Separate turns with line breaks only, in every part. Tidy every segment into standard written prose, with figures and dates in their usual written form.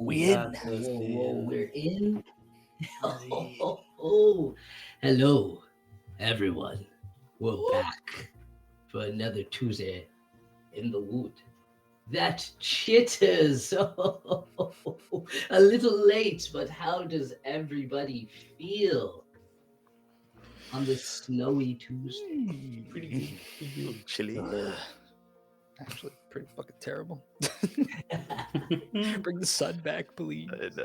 We in.
Whoa, we're in. Hello, everyone. We're back for another Tuesday in the wood. That chitters. A little late, but how does everybody feel on this snowy Tuesday?
Pretty good. Chilly.
Actually, pretty fucking terrible. Bring the sun back, please.
And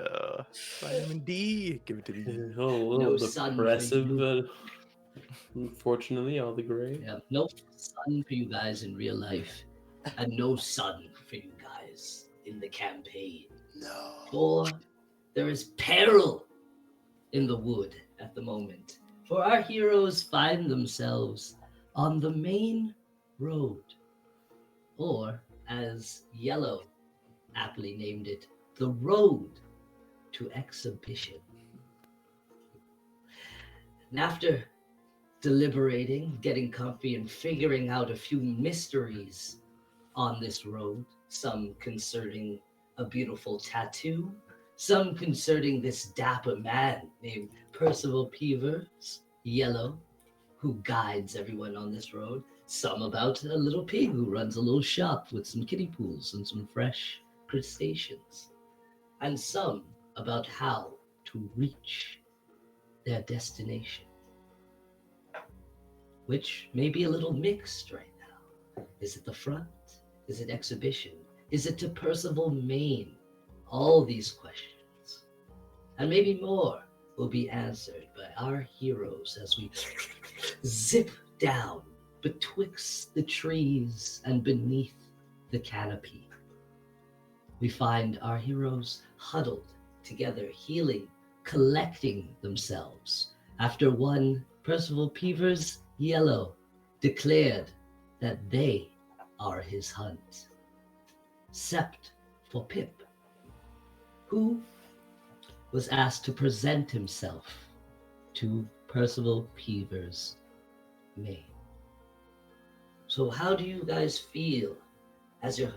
vitamin D. Give it to me.
A little
No sun for
depressive,
you.
unfortunately, all the gray.
Yeah, no sun for you guys in real life, and no sun for you guys in the campaign.
No.
For there is peril in the wood at the moment. For our heroes find themselves on the main road, or as Yellow aptly named it, the road to exhibition. And after deliberating, getting comfy, and figuring out a few mysteries on this road, some concerning a beautiful tattoo, some concerning this dapper man named Percival Peavers, Yellow, who guides everyone on this road, some about a little pig who runs a little shop with some kiddie pools and some fresh crustaceans, and some about how to reach their destination, which may be a little mixed right now. Is it the front? Is it exhibition? Is it to Percival, Maine? All these questions, and maybe more, will be answered by our heroes as we zip down betwixt the trees and beneath the canopy. We find our heroes huddled together, healing, collecting themselves, after one Percival Peavers, Yellow, declared that they are his hunt, except for Pip, who was asked to present himself to Percival Peavers, Maine. So how do you guys feel as you're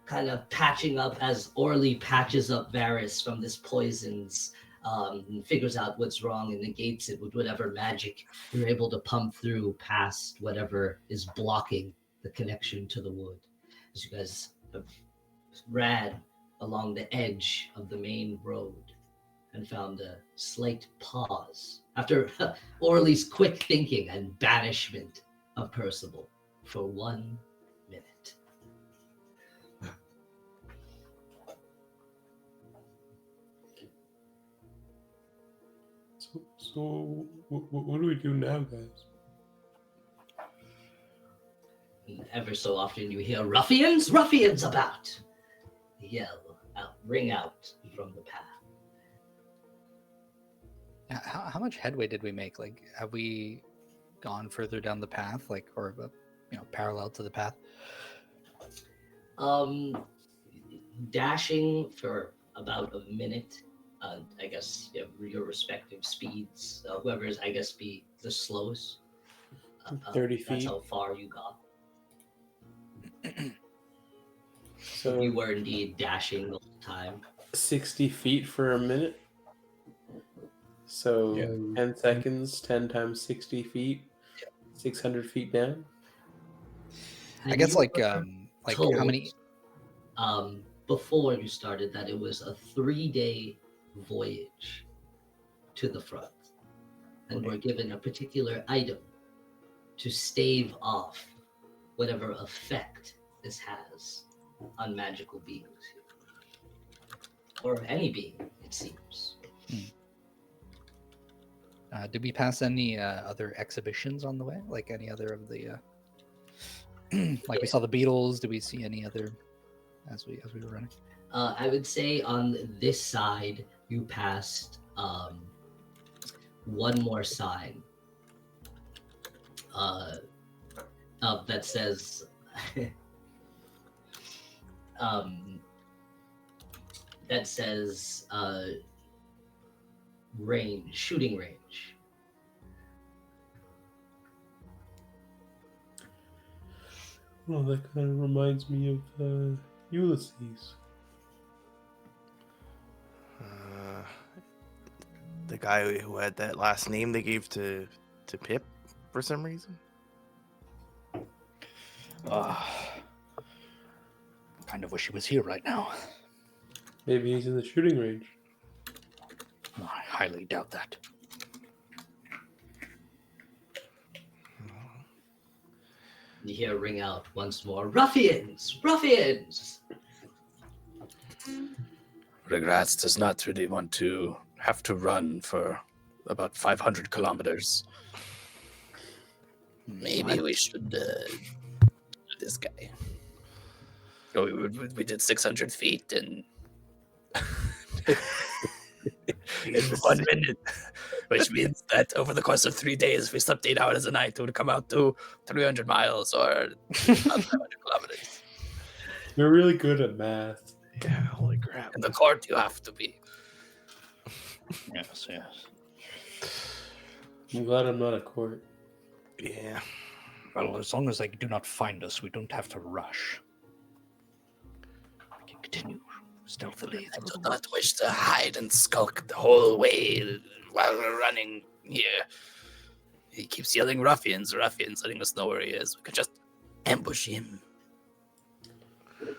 kind of patching up, as Orly patches up Varys from this poisons, and figures out what's wrong and negates it with whatever magic you're able to pump through past whatever is blocking the connection to the wood? As you guys have ran along the edge of the main road and found a slight pause after Orly's quick thinking and banishment of Percival for 1 minute.
So what do we do now, guys?
And ever so often you hear, "Ruffians, ruffians about!" Yell out, ring out from the path.
How much headway did we make? Like, have we gone further down the path, like, or parallel to the path?
Dashing for about a minute. I guess your respective speeds. Whoever's, I guess, be the slowest.
30
That's
feet.
how far you got.
So
You were indeed dashing the whole time.
60 feet for a minute. So
Yeah.
10 seconds, 10 times 60 feet, 600 feet down.
I guess
You
like
were
how
told,
many?
before you started that it was a 3-day voyage to the front, and we're given a particular item to stave off whatever effect this has on magical beings, or any being, it seems.
Did we pass any other exhibitions on the way? Like any other of the like we saw the Beatles. Did we see any other as we were running?
I would say on this side you passed one more sign that says range, shooting range.
Well, that kind of reminds me of Ulysses.
The guy who had that last name they gave to Pip for some reason.
Kind of wish he was here right now.
Maybe he's in the shooting range.
I highly doubt that.
You hear ring out once more, "Ruffians! Ruffians!"
Regrets does not really want to have to run for about 500 kilometers. Maybe we should this guy. Oh, we did 600 feet in 1 minute, which means that over the course of 3 days, if we slept 8 hours a night, it would come out to 300 miles or 500 kilometers.
You're really good at math.
Yeah, holy crap.
In the court, you have to be.
Yes.
I'm glad I'm not at court.
Yeah.
Well, as long as they do not find us, we don't have to rush. We can continue stealthily.
I do not wish to hide and skulk the whole way while we're running here. He keeps yelling ruffians, letting us know where he is. We could just ambush him.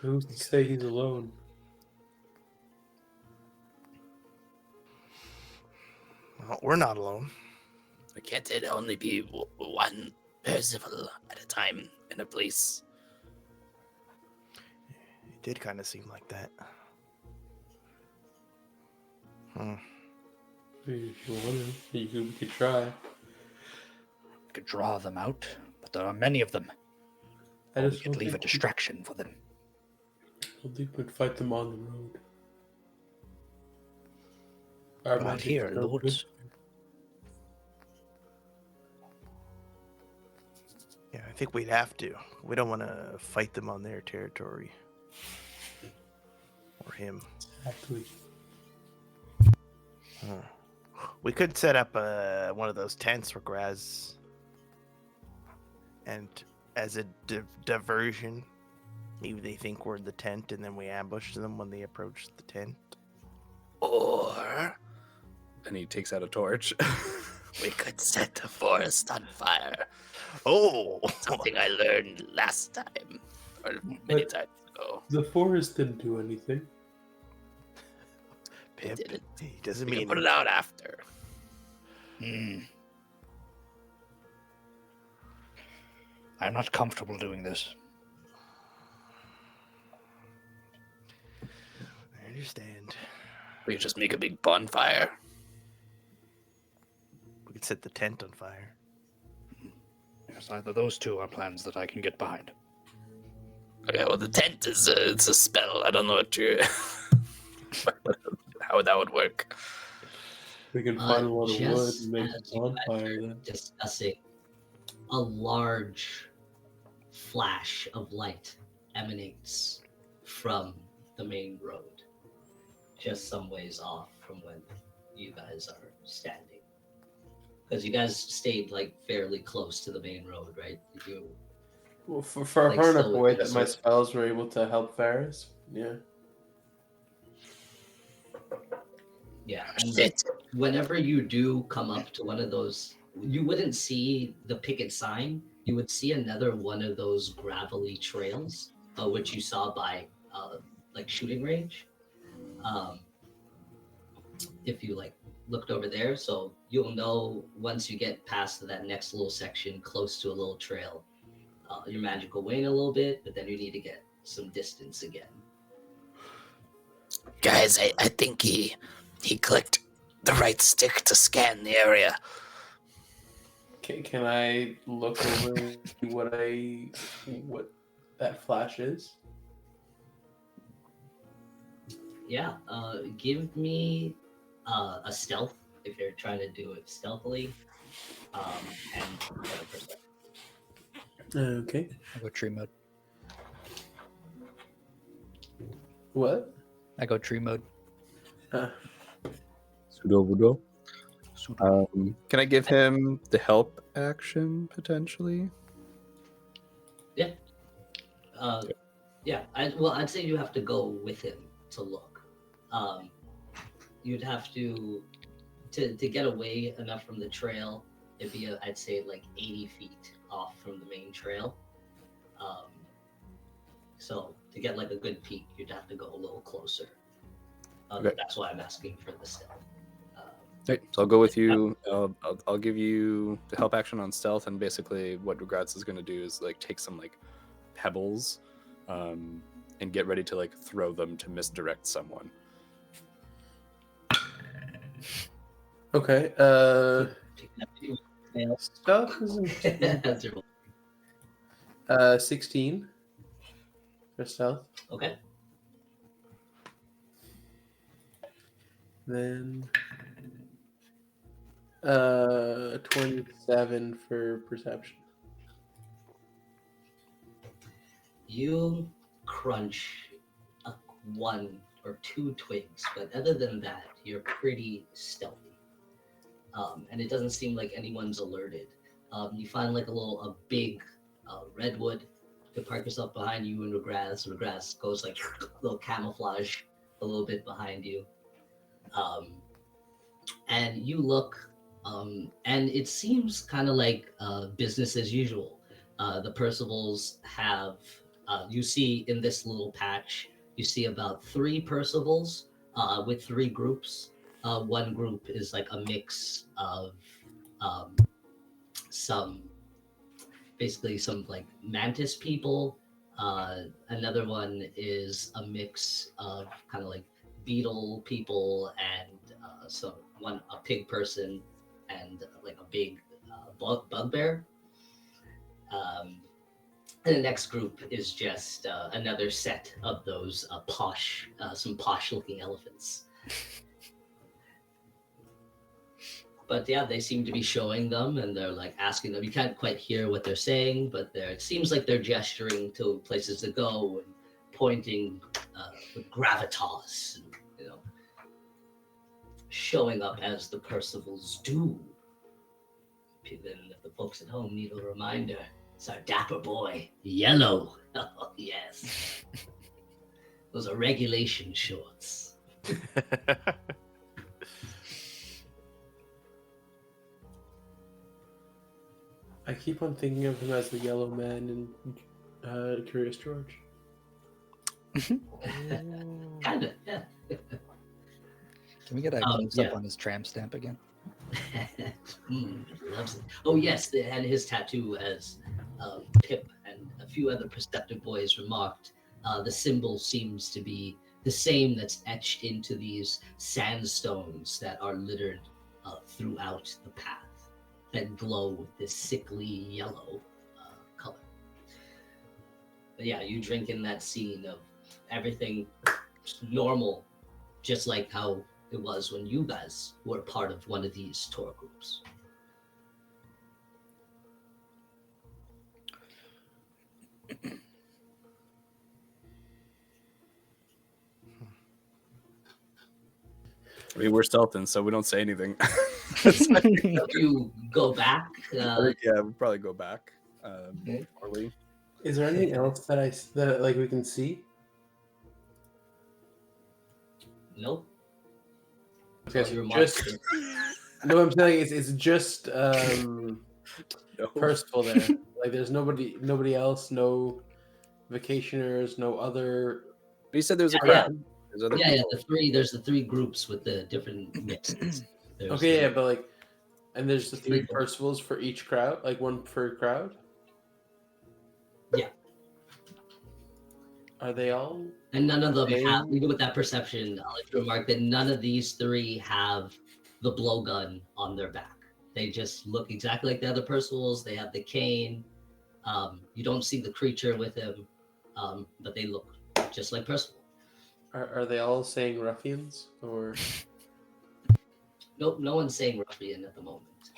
Who's to say he's alone?
Well, we're not alone.
Or can't it only be one Percival at a time in a place?
It did kind of seem like that.
If you want to, we could try.
We could draw them out, but there are many of them.
I
We
just
could leave a distraction for them.
don't think we'd fight them on the road. Our
Not
magic's
here,
no
lords.
good.
Yeah, I think we'd have to. We don't want to fight them on their territory. Or him.
Exactly.
We could set up one of those tents for Graz. And as a diversion, maybe they think we're in the tent and then we ambush them when they approach the tent.
Or
And he takes out a torch.
we could set the forest on fire.
Oh!
Something I learned last time, or many
But-
times ago.
The forest didn't do anything.
Pip,
did it.
he doesn't
We can
mean
put it out after.
I'm not comfortable doing this.
I understand.
We could just make a big bonfire.
We could set the tent on fire.
Yes, either those two are plans that I can get behind.
Okay, well, the tent is it's a spell. I don't know what you how that would work.
We can find a lot of wood
Just
and make
as
a
you guys
bonfire
are
then.
discussing, a large flash of light emanates from the main road, just some ways off from when you guys are standing. Because you guys stayed like fairly close to the main road, right? You
Well, for far
Like,
enough
still
away
within
that my
circle.
spells were able to help Ferris. Yeah.
Yeah, and
Shit.
whenever you do come up to one of those, you wouldn't see the picket sign. You would see another one of those gravelly trails, which you saw by like shooting range. If you like looked over there, so you'll know once you get past that next little section, close to a little trail, your magic will wane a little bit, but then you need to get some distance again.
Guys, I think he clicked the right stick to scan the area.
Can I look over what that flash is?
Yeah, give me a stealth if you're trying to do it stealthily, and a perception.
Okay.
I go tree mode.
What?
I go tree mode.
Pseudo voodoo. Can I give him the help action potentially?
Yeah. I'd say you have to go with him to look. you'd have to get away enough from the trail. It'd be I'd say like 80 feet off from the main trail. So to get like a good peek, you'd have to go a little closer.
Okay.
That's why I'm asking for the stealth.
Right, so I'll go with you. I'll give you the help action on stealth, and basically what Regrets is going to do is like take some like pebbles, and get ready to like throw them to misdirect someone.
Okay.
Fail.
Stealth isn't
That's your-
16 for stealth.
okay.
Then 27 for perception.
You crunch one or two twigs, but other than that, you're pretty stealthy. And it doesn't seem like anyone's alerted. You find like a big redwood to park yourself behind you, and the grass goes like a little camouflage a little bit behind you. And you look, and it seems kind of like business as usual. The Percivals have, you see in this little patch, you see about 3 Percivals with 3 groups. One group is like a mix of some like mantis people. Another one is a mix of kind of like beetle people and a pig person and like a big bugbear. And the next group is just another set of those some posh looking elephants. But yeah, they seem to be showing them, and they're like asking them. You can't quite hear what they're saying, but it seems like they're gesturing to places to go and pointing with gravitas, and, showing up as the Percivals do. Then the folks at home need a reminder. It's our dapper boy, Yellow. Oh, yes. Those are regulation shorts.
I keep on thinking of him as the yellow man in Curious George.
Kind of, yeah.
Can we get a close up on his tramp stamp again?
Loves it. Oh yes, and his tattoo, as Pip and a few other perceptive boys remarked, the symbol seems to be the same that's etched into these sandstones that are littered throughout the path that glow with this sickly yellow color. But yeah, you drink in that scene of everything normal, just like how it was when you guys were part of one of these tour groups.
I mean, we're stealthing, so we don't say anything.
You go back.
Yeah, we'll probably go back. Orly.
Is there anything else that like we can see?
Nope.
Okay,
Your
just no. I'm saying it's just
No.
Percival there. Like, there's nobody else. No vacationers. No other.
But you said there was a
Yeah.
crowd. There's other
Yeah,
people.
there's the 3 groups with the different mixes.
Okay, yeah, but like, and there's the 3
people.
Percivals for each crowd, like one per crowd.
Yeah.
Are they all?
And none of them
Okay.
have, even with that perception, I'll let you remark that none of these 3 have the blowgun on their back. They just look exactly like the other Percivals. They have the cane. You don't see the creature with him, but they look just like Percival.
Are they all saying ruffians or?
Nope, no one's saying ruffian at the moment.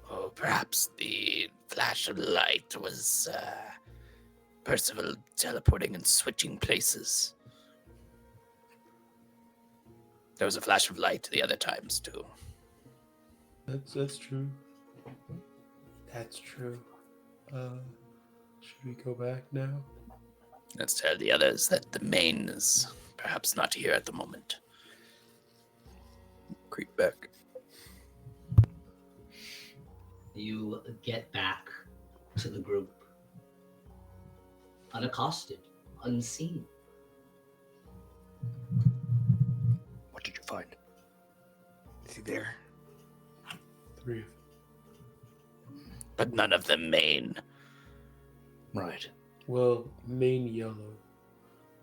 Oh, perhaps the flash of light was Percival teleporting and switching places. There was a flash of light the other times too.
That's true. That's true. Should we go back now?
Let's tell the others that the main is perhaps not here at the moment.
Creep back.
You get back to the group, unaccosted, unseen.
What did you find?
Is he there?
3.
But none of them main.
Right.
Well, main yellow.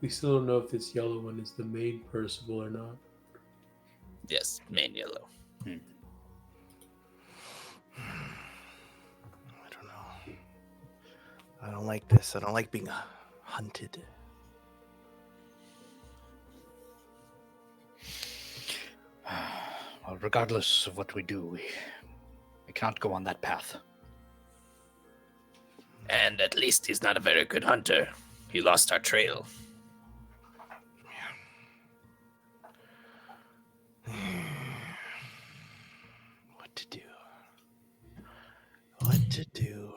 We still don't know if this yellow one is the main Percival or not.
Yes, main yellow.
I don't know. I don't like this. I don't like being hunted.
Well, regardless of what we do, we can't go on that path.
And at least he's not a very good hunter. He lost our trail.
What to do? What to do?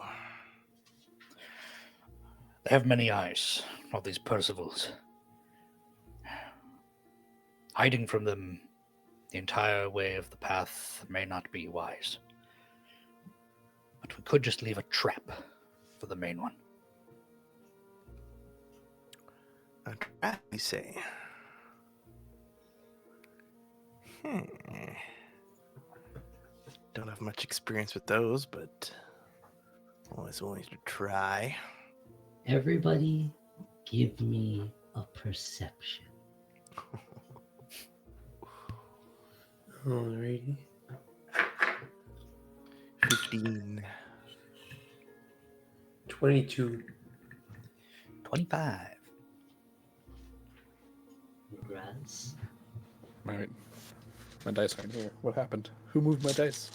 They have many eyes, all these Percivals. Hiding from them the entire way of the path may not be wise. But we could just leave a trap for the main one.
A trap, you say? Don't have much experience with those, but always willing to try.
Everybody, give me a perception.
Alrighty.
15.
22.
25.
Congrats.
My dice aren't here. What happened? Who moved my dice?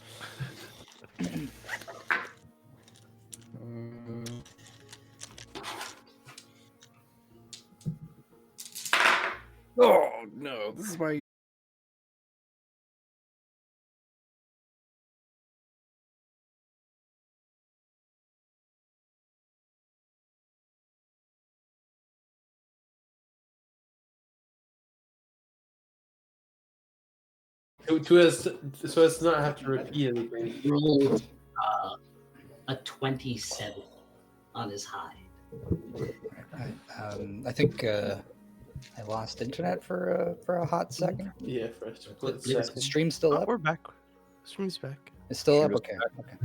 Oh no! This is my.
So as to not have to repeat anything.
Rolled a 27 on his hide.
I think I lost internet for a hot second.
Yeah, for a split
Is the
Is the
second.
stream still
Oh,
up?
we're back. Stream's back.
It's still up.
Stream is
Okay. Okay.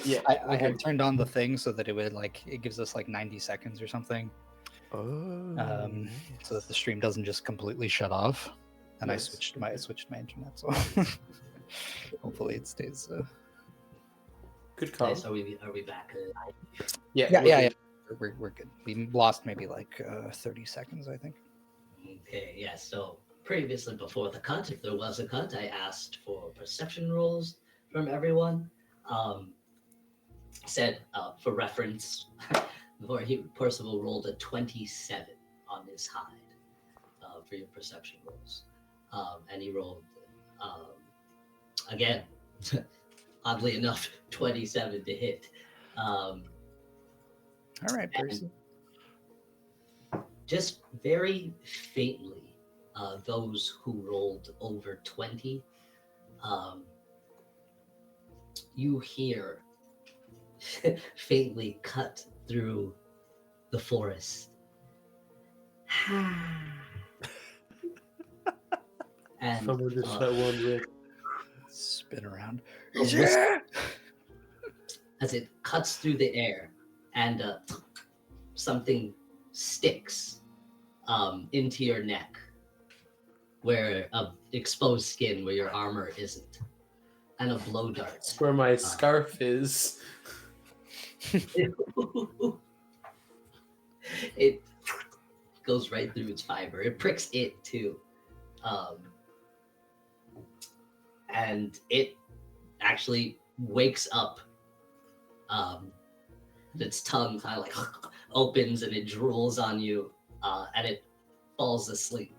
Yeah,
I had turned on the thing so that it would it gives us 90 seconds or something,
Oh.
so that the stream doesn't just completely shut off. And
Nice.
I switched my internet, so hopefully it stays.
Good call.
Okay, so are we back alive?
Yeah. We're good. We lost maybe 30 seconds, I think.
Okay, yeah, so previously before the cut, if there was a cut, I asked for perception rolls from everyone. Said for reference, Percival rolled a 27 on his hide for your perception rolls. And he rolled, again, oddly enough, 27 to hit.
All right, Percy.
Just very faintly, those who rolled over 20, you hear faintly cut through the forest. And
Someone just let one rip.
Spin around.
as it cuts through the air and something sticks into your neck where exposed skin where your armor isn't, and a blow dart.
That's where my scarf is.
It goes right through its fiber. It pricks it too. And it actually wakes up. And its tongue kind of opens and it drools on you, and it falls asleep.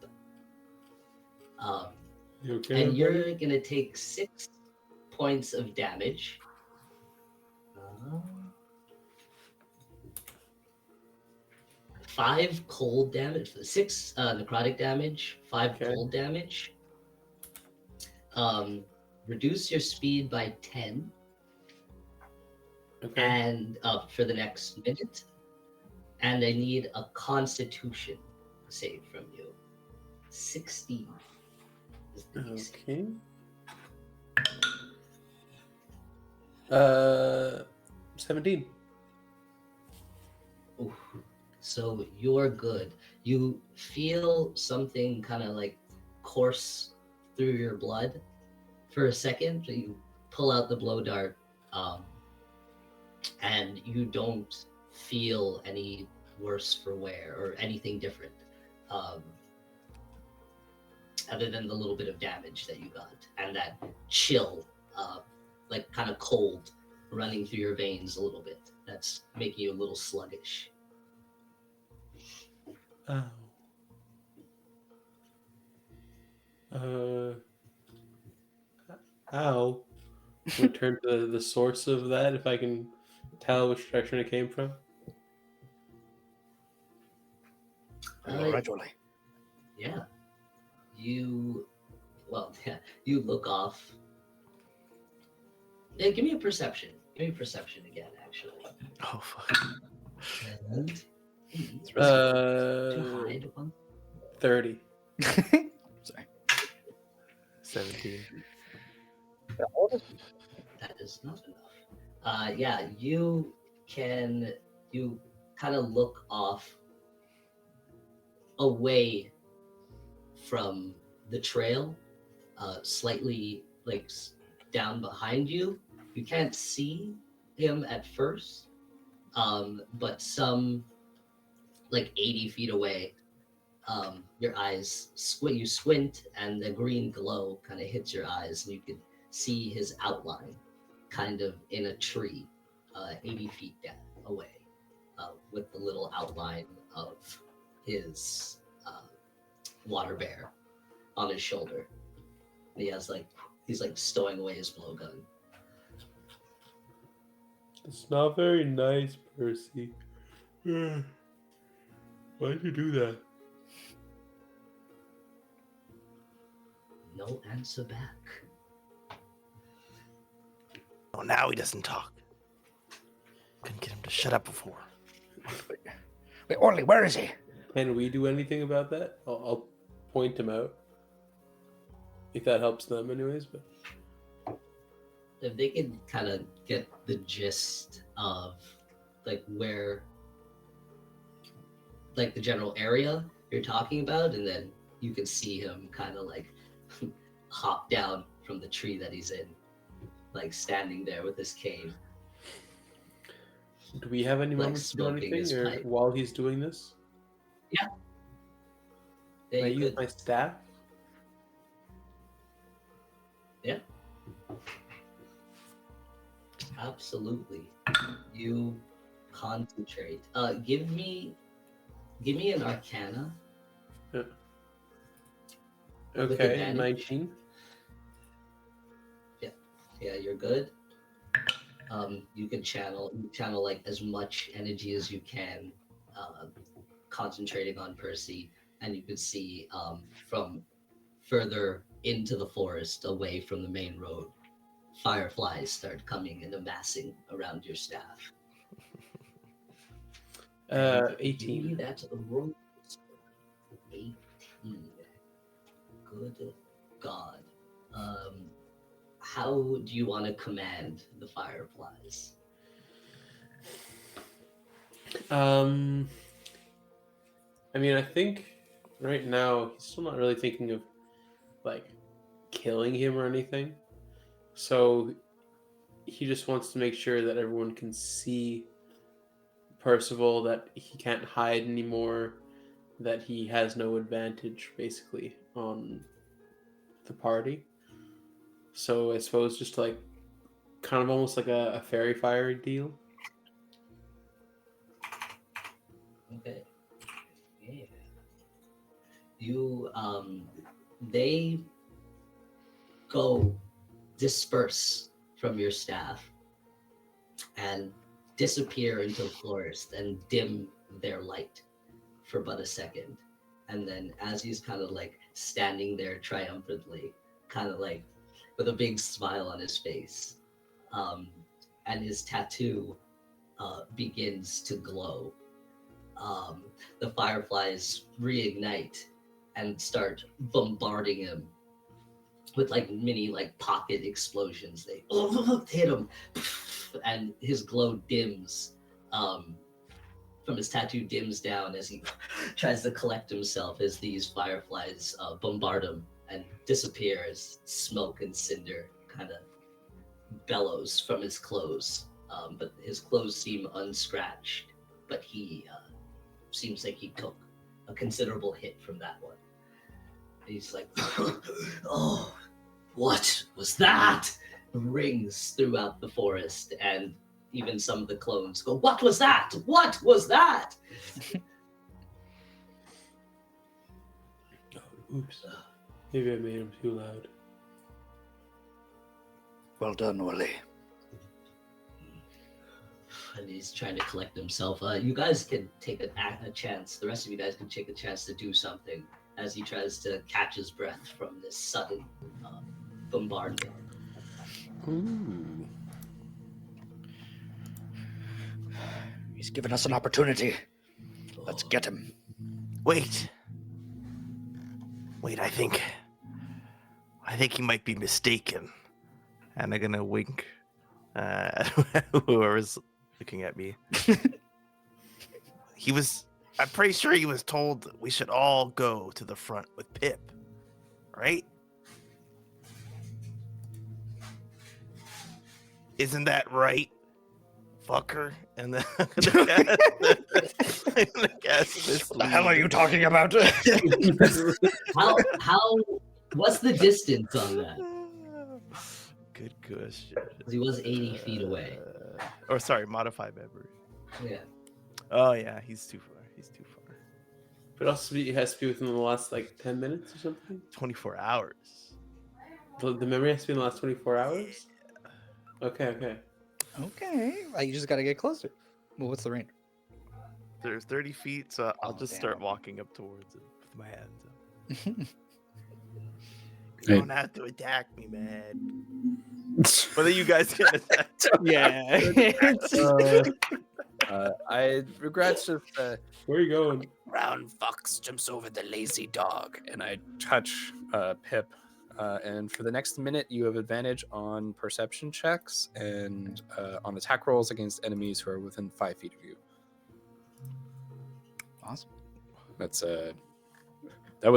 You okay?
And you're gonna take 6 points of damage. 5 cold damage, 6 necrotic damage, 5
Okay.
cold damage. Reduce your speed by 10,
Okay.
and for the next minute. And I need a Constitution save from you. 16 is the DC.
Okay. 17.
Oof. So you're good. You feel something kind of like course through your blood for a second. So you pull out the blow dart, and you don't feel any worse for wear or anything different, other than the little bit of damage that you got and that chill, like kind of cold running through your veins a little bit. That's making you a little sluggish.
Oh. Ow. Return to the source of that if I can tell which direction it came from.
Gradually.
Yeah. You look off. Yeah, give me a perception. Give me a perception again, actually.
Oh fuck.
And to hide one.
30.
Sorry.
17.
That is not enough. Yeah, you kind of look off away from the trail, slightly like down behind you. You can't see him at first, but some like 80 feet away, your eyes you squint, and the green glow kind of hits your eyes, and you can see his outline kind of in a tree, 80 feet down away, with the little outline of his water bear on his shoulder. And he's like stowing away his blowgun.
It's not very nice, Percy. Why'd you do that?
No answer back.
Oh, now he doesn't talk. Couldn't get him to shut up before.
Wait, Orly, where is he?
Can we do anything about that? I'll point him out. If that helps them anyways, but
If they can kind of get the gist of like where, like the general area you're talking about, and then you can see him kind of like hop down from the tree that he's in, like standing there with his cane.
do we have any
Like
moments to do
smoking his
anything or
pipe.
while he's doing this?
Yeah,
Can I
you
use
could-
my staff?
Yeah. Absolutely. You concentrate. Give me an Arcana. With
Okay,
advantage.
19.
Yeah, you're good. You can channel like as much energy as you can, concentrating on Percy, and you can see from further into the forest, away from the main road, fireflies start coming and amassing around your staff. And
18.
That's a roll. 18. Good God. How do you want to command the fireflies?
I mean, I think right now he's still not really thinking of like killing him or anything. So he just wants to make sure that everyone can see Percival, that he can't hide anymore, that he has no advantage basically on the party. So I suppose just like kind of almost like a fairy fire deal.
Okay. Yeah. You they disperse from your staff and disappear into the forest and dim their light. for but a second. And then as he's kind of like standing there triumphantly, kind of like with a big smile on his face, and his tattoo begins to glow. The fireflies reignite and start bombarding him with like mini like pocket explosions. They hit him, and his glow dims. From his tattoo dims down as he tries to collect himself as these fireflies bombard him and disappear as smoke and cinder kind of bellows from his clothes. But his clothes seem unscratched, but he seems like he took a considerable hit from that one. And he's like, oh, what was that? Rings throughout the forest, and even some of the clones go, what was that? What was that?
Oh, oops. Maybe I made him too loud.
Well done, Wally.
And he's trying to collect himself. You guys can take a chance. The rest of you guys can take a chance to do something as he tries to catch his breath from this sudden bombardment.
Ooh.
He's given us an opportunity. Let's get him.
Wait, I think he might be mistaken. And I'm gonna wink at whoever's looking at me. I'm pretty sure he was told we should all go to the front with Pip, right? Isn't that right, fucker? And then I'm gonna cast this.
What the hell are you talking about?
How? What's the distance on that?
Good question.
'Cause he was 80 feet away.
Or sorry, modify memory.
Yeah.
Oh yeah, he's too far.
But also, it has to be within the last like 10 minutes or something.
24 hours.
The memory has to be in the last 24 hours. Okay.
Okay, you just gotta get closer. Well, what's the range?
There's 30 feet, so I'll
Oh,
just
damn.
start walking up towards it with my hands up. You
Hey.
don't have to attack me, man. Whether you guys can attack.
Yeah.
I regret just
Where are you going?
Brown fox jumps over the lazy dog.
and I touch Pip. And for the next minute, you have advantage on perception checks and on attack rolls against enemies who are within 5 feet of you.
Awesome.
That's that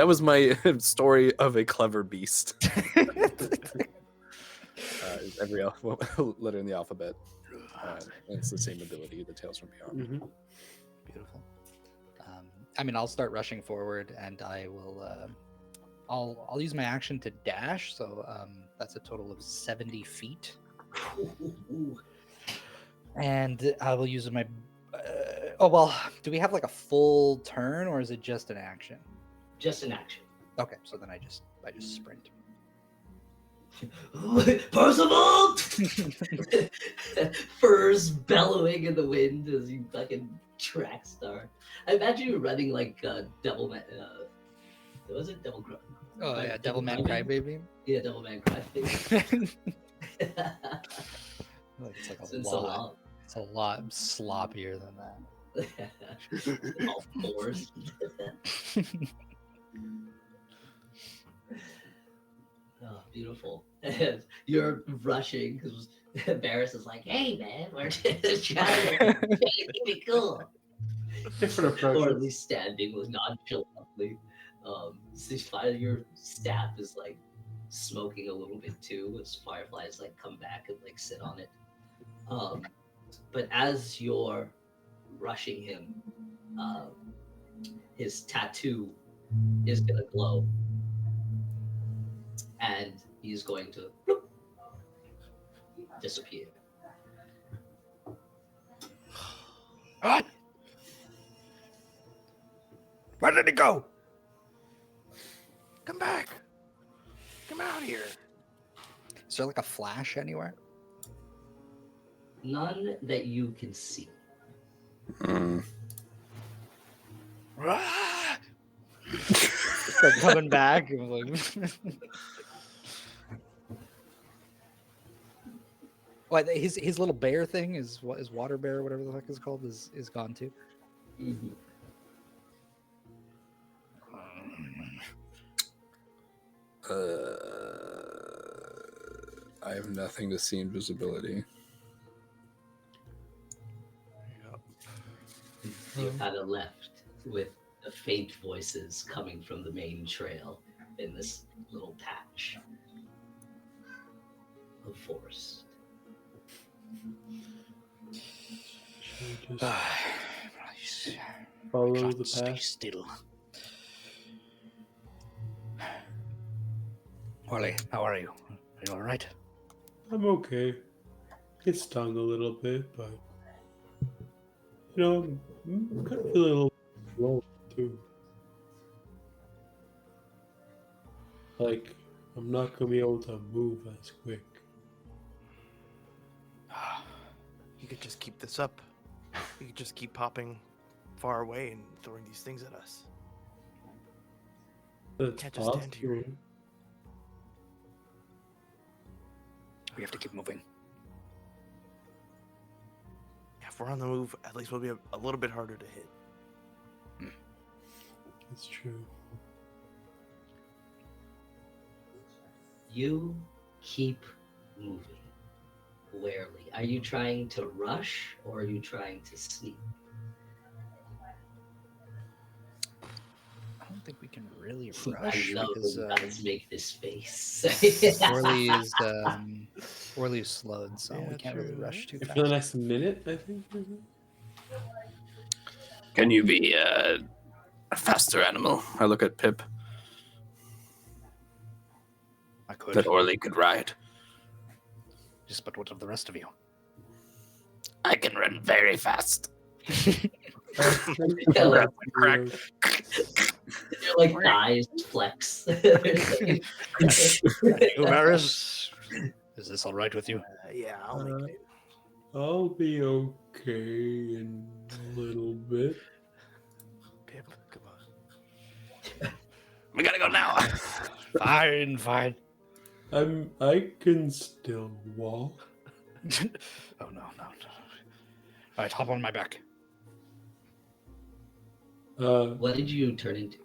was my story of a clever beast. Every letter in the alphabet. It's the same ability, the Tales from Beyond.
Mm-hmm.
Beautiful. I mean, I'll start rushing forward, and I will. I'll use my action to dash. So that's a total of 70 feet, and I will use my. Oh well, do we have like a full turn, or is it just an action?
Just an action.
Okay, so then I just sprint.
Percival! Furs bellowing in the wind as you fucking track star. I imagine you running like Devilman. Was it Devil Cry?
Oh yeah, Devilman Crybaby.
Yeah, Devilman Crybaby.
It's like
It's
a
been
lot.
so long.
It's a lot sloppier than that.
All fours. Oh, beautiful. You're rushing because Barris is like, hey man, we're trying to keep it cool.
Different approach.
Or at least standing with nonchalantly. Your staff is like smoking a little bit too as fireflies like come back and like sit on it. But as you're rushing him, his tattoo is gonna glow. And he's going to disappear.
What? Where did it go?
Come back. Come out here.
Is there like a flash anywhere?
None that you can see.
Start coming back. And like... What his little bear thing is what is water bear or whatever the fuck is called is gone too.
Mhm.
I have nothing to see invisibility.
You're kind of left with the faint voices coming from the main trail in this little patch of forest.
Should we just
I
follow
cannot
the
stay
path?
still. Orly, how are you? Are you all right?
I'm okay. It stung a little bit, but you know, I'm kind of feeling a little low too. Like I'm not gonna be able to move as quick.
You could just keep this up. You could just keep popping far away and throwing these things at us.
That's
Can't just stand here.
possible.
We have to keep moving.
Yeah, if we're on the move, at least we'll be a little bit harder to hit.
It's true.
You keep moving warily. Are you trying to rush or are you trying to sneak?
I don't think we can really
I
rush
know
because
you guys make this face.
Orly is slowed, so we
Yeah,
can't really
true,
rush
right?
too
For
fast.
the next minute, I think.
Can you be a faster animal
I look at Pip.
I could.
that Orly could ride?
Just but what of the rest of you?
I can run very fast.
Yeah, like,
Crack.
your like thighs flex.
You, Varys? Is this all right with you?
Yeah, I'll make it.
I'll be okay in a little bit.
Pip, come on.
We gotta go now.
Fine, fine.
I can still walk.
Oh no. All right, hop on my back.
What did you turn into?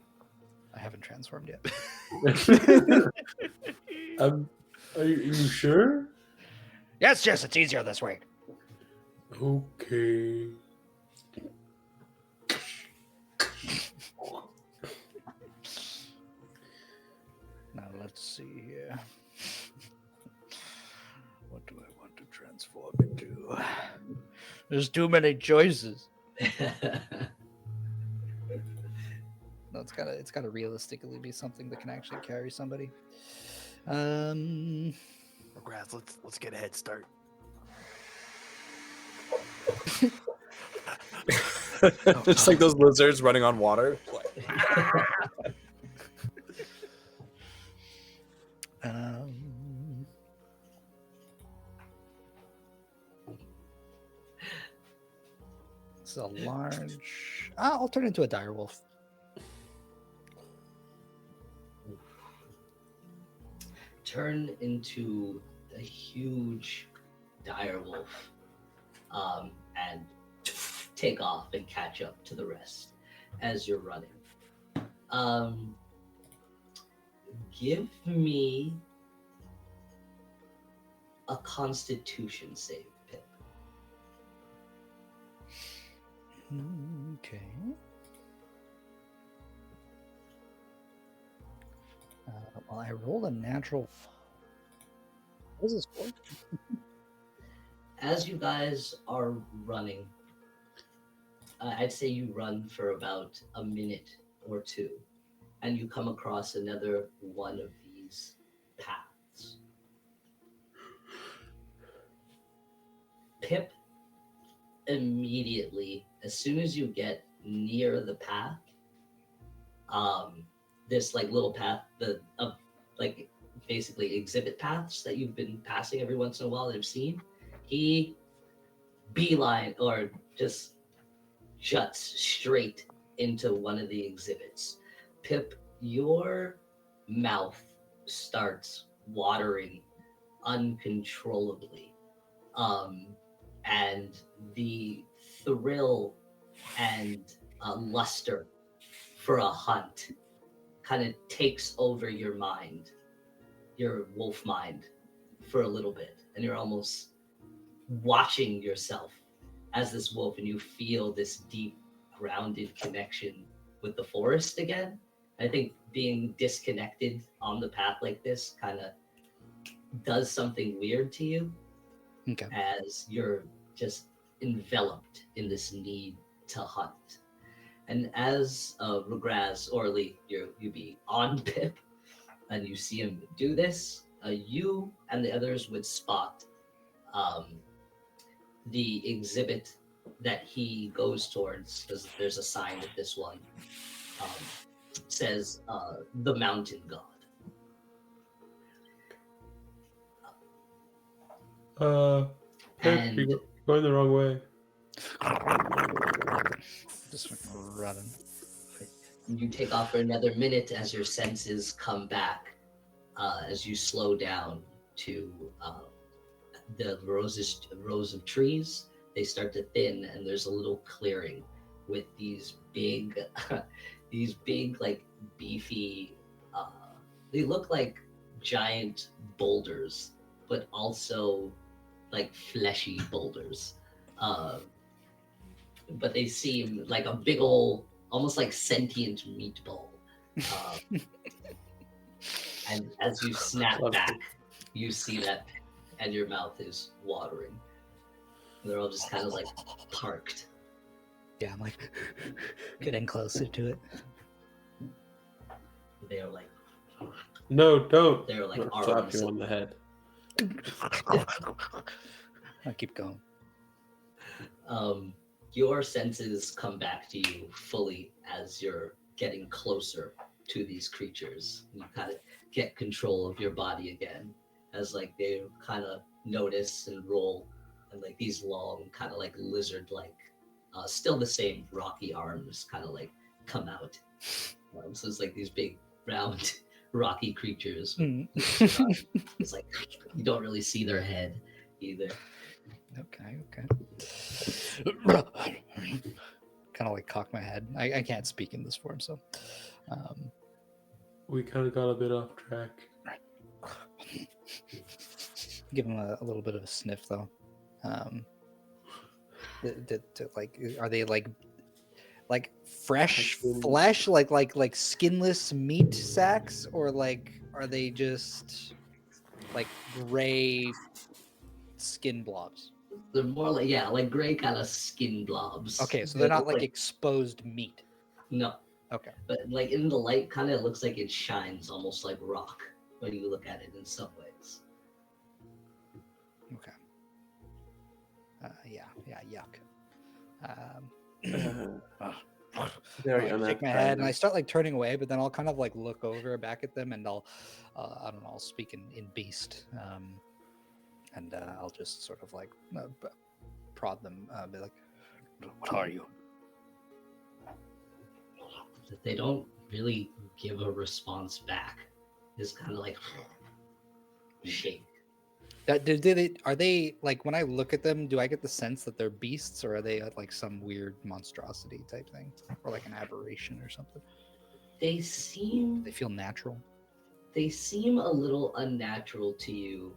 I haven't transformed yet.
Are you sure?
Yes, it's easier this way.
Okay.
Now let's see here. What do I want to transform into? There's too many choices. No, it's gotta realistically be something that can actually carry somebody.
Congrats, let's get a head start.
Just like those lizards running on water.
It's a large. I'll turn into a direwolf.
Turn into a huge direwolf, and take off and catch up to the rest as you're running. Give me a Constitution save, Pip.
Okay. Well, I rolled a natural. What is this for?
As you guys are running, I'd say you run for about a minute or two, and you come across another one of these paths. Pip immediately, as soon as you get near the path, this like little path, like basically exhibit paths that you've been passing every once in a while that I've seen, he beeline or just juts straight into one of the exhibits. Pip, your mouth starts watering uncontrollably. And the thrill and luster for a hunt kind of takes over your mind, your wolf mind, for a little bit. And you're almost watching yourself as this wolf, and you feel this deep, grounded connection with the forest again. I think being disconnected on the path like this kind of does something weird to you,
Okay.
as you're just enveloped in this need to hunt. And as Regraz, Orly, you be on Pip, and you see him do this, you and the others would spot the exhibit that he goes towards, because there's a sign at this one, says the Mountain God.
Pip,
And
you're going the wrong way.
Just fucking running.
you take off for another minute as your senses come back, as you slow down to the rows of trees. They start to thin, and there's a little clearing with these big, like beefy. They look like giant boulders, but also like fleshy boulders. But they seem like a big old, almost like sentient meatball. And as you snap back, you see that, and your mouth is watering. They're all just kind of like parked.
Yeah, I'm like getting closer to it.
They are like,
No, don't.
they're like
I'll slap
arms.
you on the head.
I keep going.
Your senses come back to you fully as you're getting closer to these creatures. You kind of get control of your body again, as like they kind of notice and roll, and like these long, kind of like lizard-like, still the same rocky arms, kind of like come out. So it's like these big, round, rocky creatures. It's like you don't really see their head either.
Okay. Kind of like cock my head. I can't speak in this form, so.
We kind of got a bit off track.
Give him a little bit of a sniff, though. Like, are they like fresh flesh, like skinless meat sacks, or like are they just like gray skin blobs?
They're more like, yeah, like gray kind of skin blobs.
Okay, so they're not
look
like exposed meat.
no,
Okay.
but like in the light, kind of looks like it shines almost like rock when you look at it in some ways.
Okay. Yeah, yuck.
Very
I shake my head and I
unappetizing.
start like turning away, but then I'll kind of like look over back at them, and I'll, I don't know, I'll speak in beast, and I'll just sort of like prod them, be like, "What are you?"
That they don't really give a response back. It's kind of like shake.
Are they like, when I look at them, do I get the sense that they're beasts, or are they like some weird monstrosity type thing, or like an aberration or something?
They seem
They feel natural.
They seem a little unnatural to you.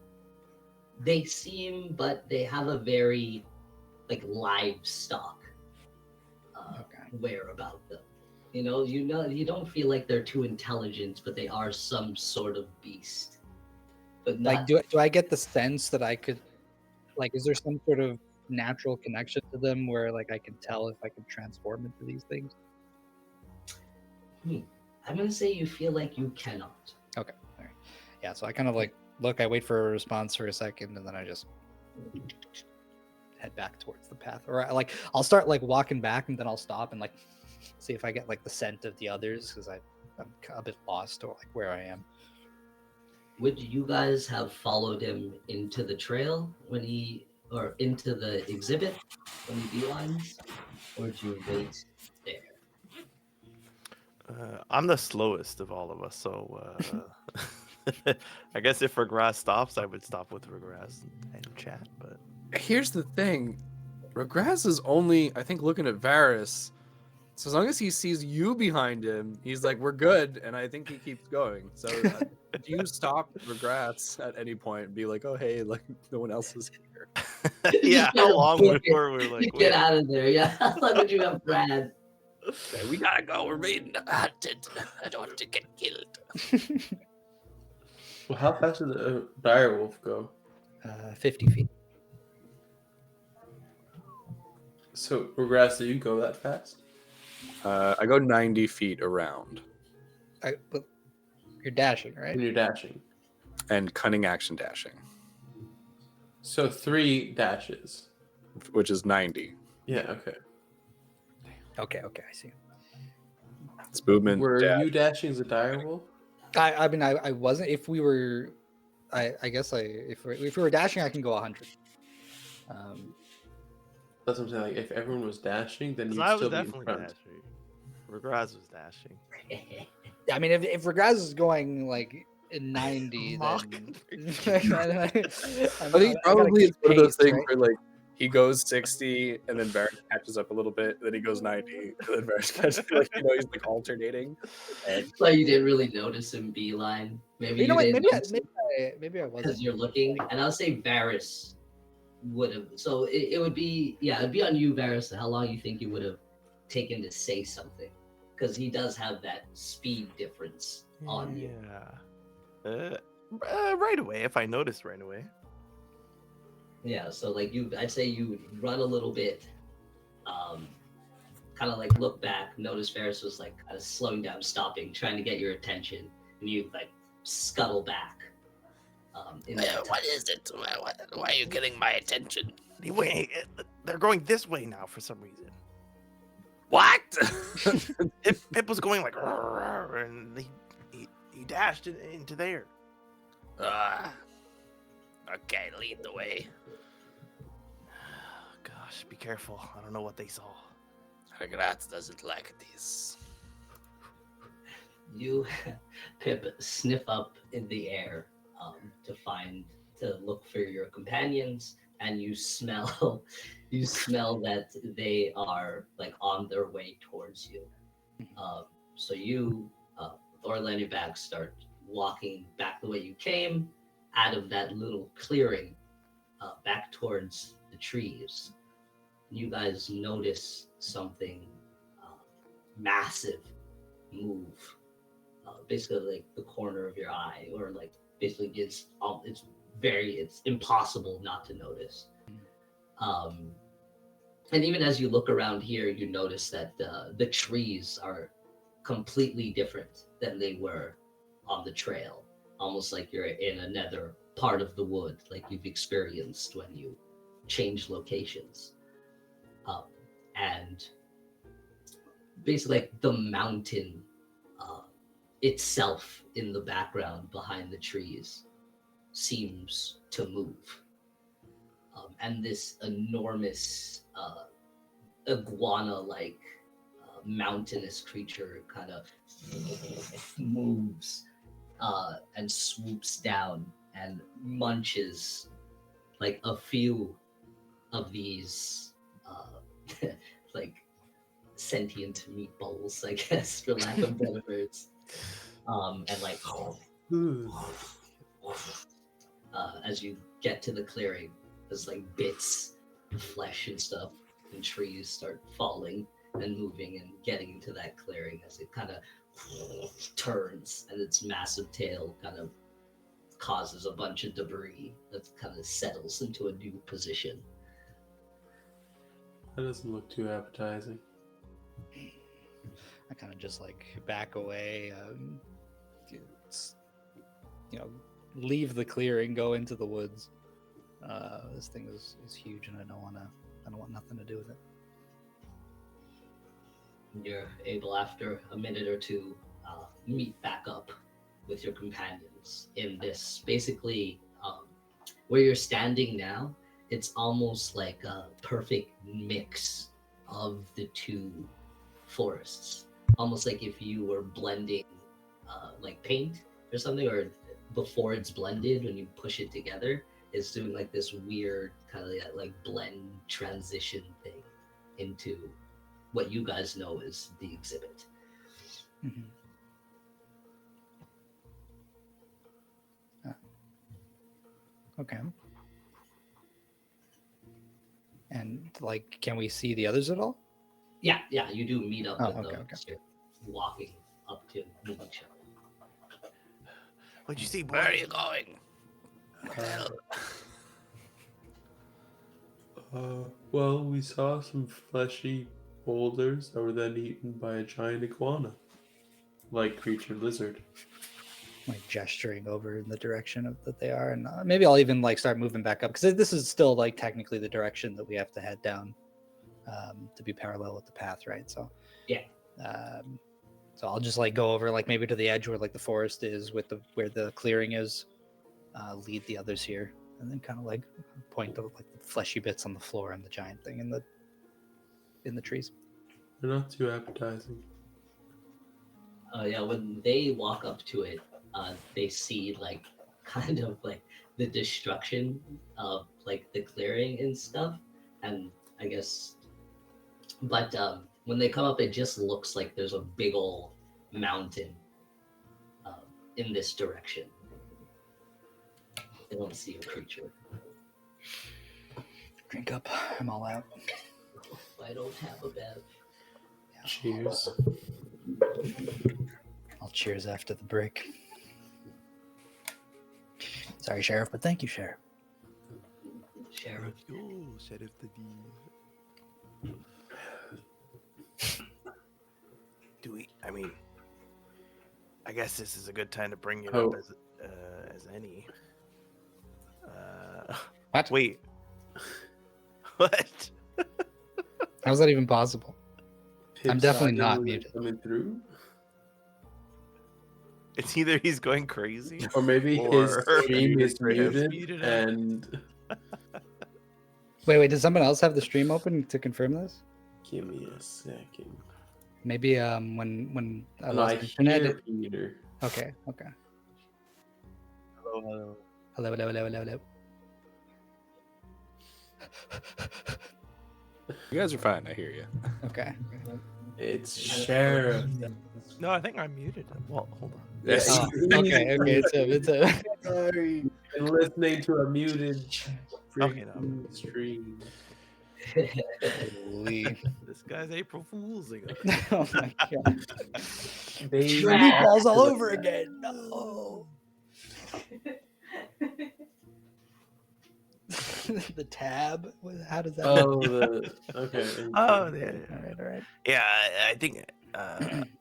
They seem, but they have a very like livestock wear about them. You know, you don't feel like they're too intelligent, but they are some sort of beast. But not,
Like, do I get the sense that I could, like, is there some sort of natural connection to them where like I can tell if I can transform into these things?
I'm gonna say you feel like you cannot.
Okay, all right. Yeah, so I kind of like look, I wait for a response for a second, and then I just head back towards the path, or I'll start like walking back, and then I'll stop and like see if I get like the scent of the others, because I'm a bit lost or like where I am.
Would you guys have followed him into the trail or into the exhibit when he beelines, or do you wait there?
I'm the slowest of all of us, so I guess if Regress stops, I would stop with Regress and chat. But
Here's the thing. Regress is only, I think, looking at Varys. So as long as he sees you behind him, he's like, we're good. And I think he keeps going. So if you stop Regress at any point and be like, oh, hey, like no one else is here.
yeah, how long before we're like,
Get out of there. Yeah. How long would you have Brad?
Okay, we gotta go. We're being hunted. I don't want to get killed.
Well, how fast did a dire wolf go?
50 feet.
So, Regress, do you go that fast?
I go 90 feet around
But you're dashing, right?
When you're dashing.
and cunning action dashing,
So 3 dashes.
which is 90.
Yeah, okay.
Okay, I see.
It's movement.
Were
dash.
you dashing as a dire wolf?
I mean, I wasn't. If we were, I guess if we were dashing, I can go 100.
That's what I'm saying. Like, if everyone was dashing, then
'cause
you'd
I was
still be in
definitely
front.
dashing. Regress was dashing.
I mean, if Regaz is going like 90,
Mock.
then
I think probably it's one of those things where like he goes 60 and then Varys catches up a little bit, then he goes 90, and then Varys catches like he's like alternating. And
Like you didn't really notice him beeline. Maybe
You know what?
didn't
Maybe I wasn't.
because you're looking, and I'll say Varys would have. So it would be, yeah, it'd be on you, Varys, how long you think you would have taken to say something, because he does have that speed difference on you.
Yeah. Right away, if I noticed right away.
Yeah, so like I'd say you run a little bit, kind of like look back, notice Varys was like kind of slowing down, stopping, trying to get your attention, and you like scuttle back. In that
What is it? Why are you getting my attention?
Wait, they're going this way now for some reason.
What?
Pip was going like, and he dashed into there.
Okay, lead the way.
Gosh, be careful. I don't know what they saw.
Regrets doesn't like this.
you, Pip, sniff up in the air to look for your companions, and you smell that they are like on their way towards you. So you, with Orla on your back, start walking back the way you came, out of that little clearing, back towards the trees. You guys notice something massive move, basically like the corner of your eye, or like basically it's impossible not to notice. And even as you look around here, you notice that the trees are completely different than they were on the trail, almost like you're in another part of the wood, like you've experienced when you change locations. And basically like the mountain itself in the background behind the trees seems to move. And this enormous iguana-like mountainous creature kind of moves and swoops down and munches like a few of these like sentient meatballs, I guess, for lack of better words. And like as you get to the clearing, there's like bits of flesh and stuff and trees start falling and moving and getting into that clearing as it kind of turns, and its massive tail kind of causes a bunch of debris that kind of settles into a new position.
That doesn't look too appetizing.
I kind of just like back away, leave the clearing, go into the woods. This thing is huge, and I don't want nothing to do with it.
You're able, after a minute or two, meet back up with your companions in this basically where you're standing now. It's almost like a perfect mix of the two forests. almost like if you were blending like paint or something, or before it's blended, when you push it together, it's doing like this weird kind of like blend transition thing into what you guys know is the exhibit.
Mhm. Okay. And like, can we see the others at all?
Yeah, you do meet up
Oh,
with
okay,
them.
okay.
You're walking up to meet each other.
What'd you see, boy?
Where are you going? Hell,
Well, we saw some fleshy boulders that were then eaten by a giant iguana, like creature lizard.
Like gesturing over in the direction of that they are, and maybe I'll even like start moving back up because this is still like technically the direction that we have to head down to be parallel with the path, right? So
Yeah.
So I'll just like go over like maybe to the edge where like the forest is with the where the clearing is, lead the others here, and then kind of like point to like the fleshy bits on the floor and the giant thing in the trees.
They're not too appetizing.
Yeah, when they walk up to it, they see like kind of like the destruction of like the clearing and stuff, and I guess, but when they come up, it just looks like there's a big old mountain in this direction. They don't see a creature.
Drink up, I'm all out.
I don't have a bed.
Cheers.
I'll cheers after the break. Sorry, Sheriff, but thank you, Sheriff.
Sheriff.
Sheriff the D. Do we? I mean, I guess this is a good time to bring it up as any.
What?
Wait. What?
How's that even possible? I'm definitely not
Saga
muted.
coming through,
It's either he's going crazy,
or maybe his
Or
stream is
Chris
muted, and
Wait, does someone else have the stream open to confirm this?
give me a second.
Maybe when I
No,
lost
I
internet.
hear Peter.
Okay.
Hello.
Hello.
You guys are fine. I hear you.
Okay.
It's Sheriff.
No, I think I muted him. Well, hold on.
Yes.
Oh, okay. It's a.
Sorry. And listening to a muted
Okay, no.
freaking stream.
Holy.
This guy's April Fool's again.
Oh my god.
They
Meatballs all over again. No. The tab. How does that?
Okay.
Oh, yeah.
All right.
Yeah, I think.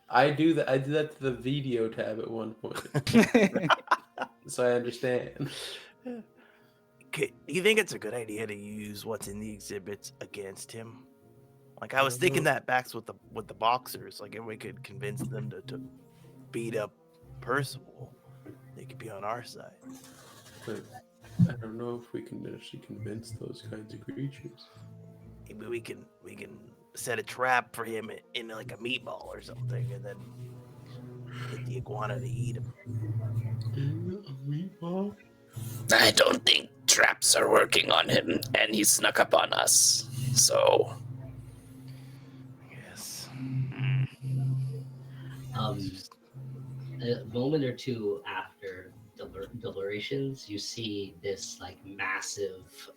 I do that. I did that to the video tab at one point, so I understand.
Do you think it's a good idea to use what's in the exhibits against him? Like I was thinking that backs with the boxers. Like if we could convince them to beat up Percival, they could be on our side.
But I don't know if we can actually convince those kinds of creatures.
Maybe we can set a trap for him in like a meatball or something, and then get the iguana to eat him.
A meatball?
I don't think traps are working on him, and he snuck up on us. So,
Yes.
A moment or two after deliberations, you see this like massive,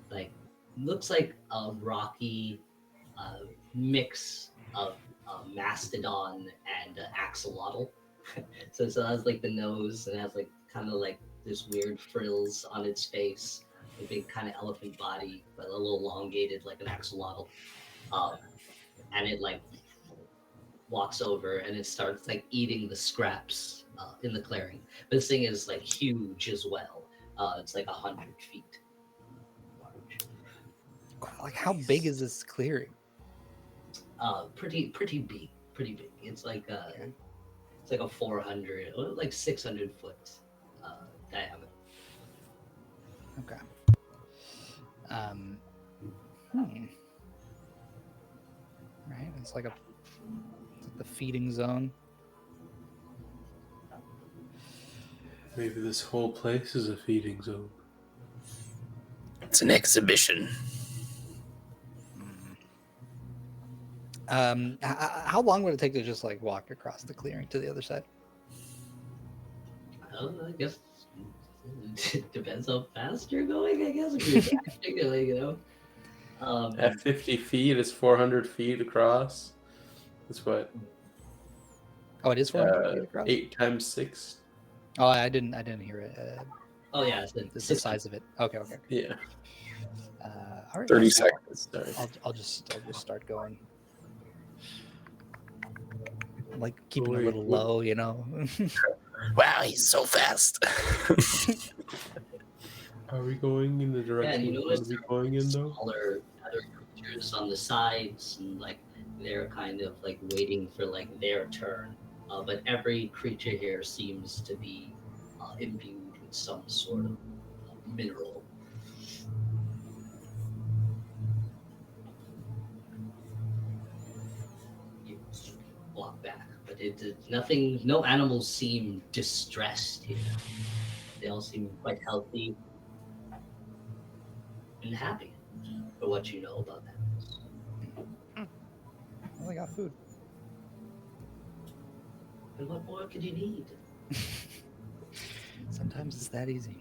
like looks like a rocky mix of mastodon and axolotl. So it has like the nose and it has like kind of like this weird frills on its face, a big kind of elephant body, but a little elongated like an axolotl. And it like walks over and it starts like eating the scraps in the clearing. But this thing is like huge as well. It's like 100 feet large.
Like how big is this clearing?
Pretty big. It's like a 400, like 600 foot diameter.
Okay. Right. It's like the feeding zone.
Maybe this whole place is a feeding zone.
It's an exhibition.
How long would it take to just like walk across the clearing to the other side?
I guess it depends how fast you're going. I guess if you're acting, like, you know.
At 50 feet, it's 400 feet across. That's what?
Oh, it is 400 feet across.
8 times 6.
Oh, I didn't hear it.
Oh yeah, it's
The size of it. Okay.
Yeah.
All right.
30 seconds.
Sorry.
I'll just start going. Like keeping a little low, you know.
Wow, he's so fast.
Are we going in the direction
you
we
notice
want to be going in, though?
smaller other creatures on the sides, and like they're kind of like waiting for like their turn. But every creature here seems to be imbued with some sort of mineral. You walk back, but nothing. No animals seem distressed here. They all seem quite healthy and happy for what you know about them.
Well, I got food.
And what more could you need?
Sometimes it's that easy.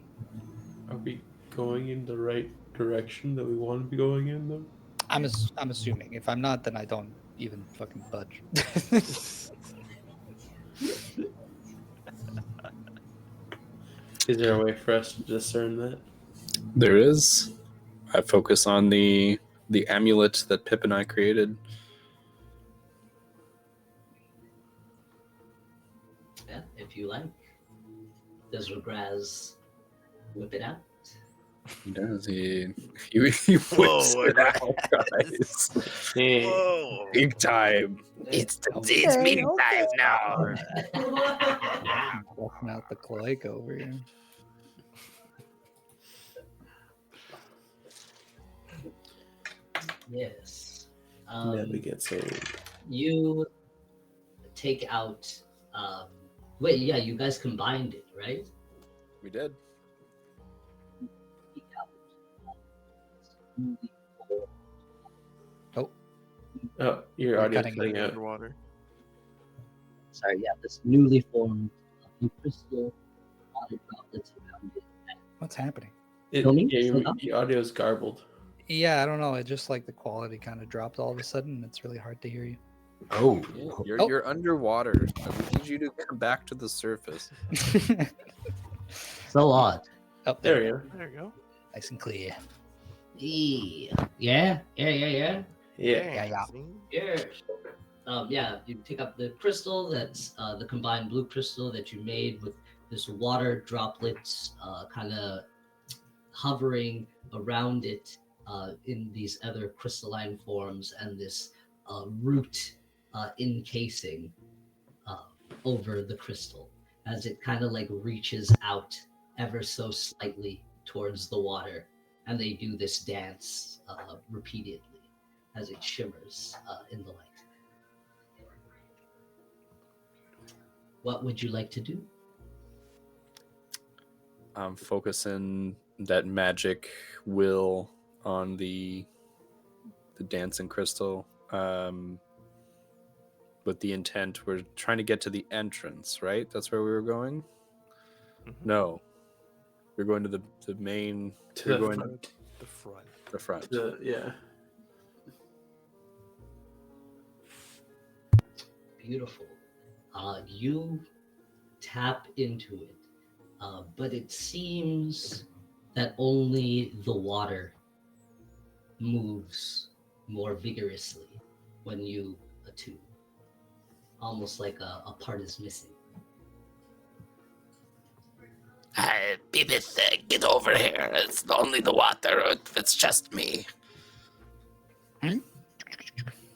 Are we going in the right direction that we want to be going in, though?
I'm assuming. If I'm not, then I don't even fucking budge.
Is there a way for us to discern that?
There is. I focus on the amulet that Pip and I created.
Yeah, if you like. Does Regraz whip it out?
He does. He whips
Whoa,
it out, guys.
Whoa.
Big time.
It's meeting time now.
Walking out the cloak over here.
Yes.
Never gets old.
You take out. Wait, yeah, you guys combined it, right?
We did.
Oh, your audio
cutting
cutting out.
Underwater.
Sorry, yeah, this newly formed blue crystal water droplets around it.
What's happening?
Tell me,
Yeah,
slow down.
your audio is garbled.
Yeah, I don't know. It just like the quality kind of dropped all of a sudden. It's really hard to hear you.
Oh,
Oh.
you're underwater. I need you to come back to the surface.
So odd.
Oh,
There we go.
There you go.
nice and clear.
Yeah.
Yeah.
Yeah.
See?
Yes. Yeah, you pick up the crystal that's the combined blue crystal that you made with this water droplets kind of hovering around it in these other crystalline forms, and this root encasing over the crystal as it kind of like reaches out ever so slightly towards the water, and they do this dance repeatedly as it shimmers in the light. What would you like to do?
I'm focusing that magic will on the dancing crystal. With the intent, we're trying to get to the entrance, right? That's where we were going?
Mhm.
No. We're going to the main...
To
we're
the
going
front.
The front.
the front.
Yeah.
Beautiful. You tap into it, but it seems that only the water moves more vigorously when you attune. Almost like a part is missing.
Beebith, get over here. It's only the water. It's just me.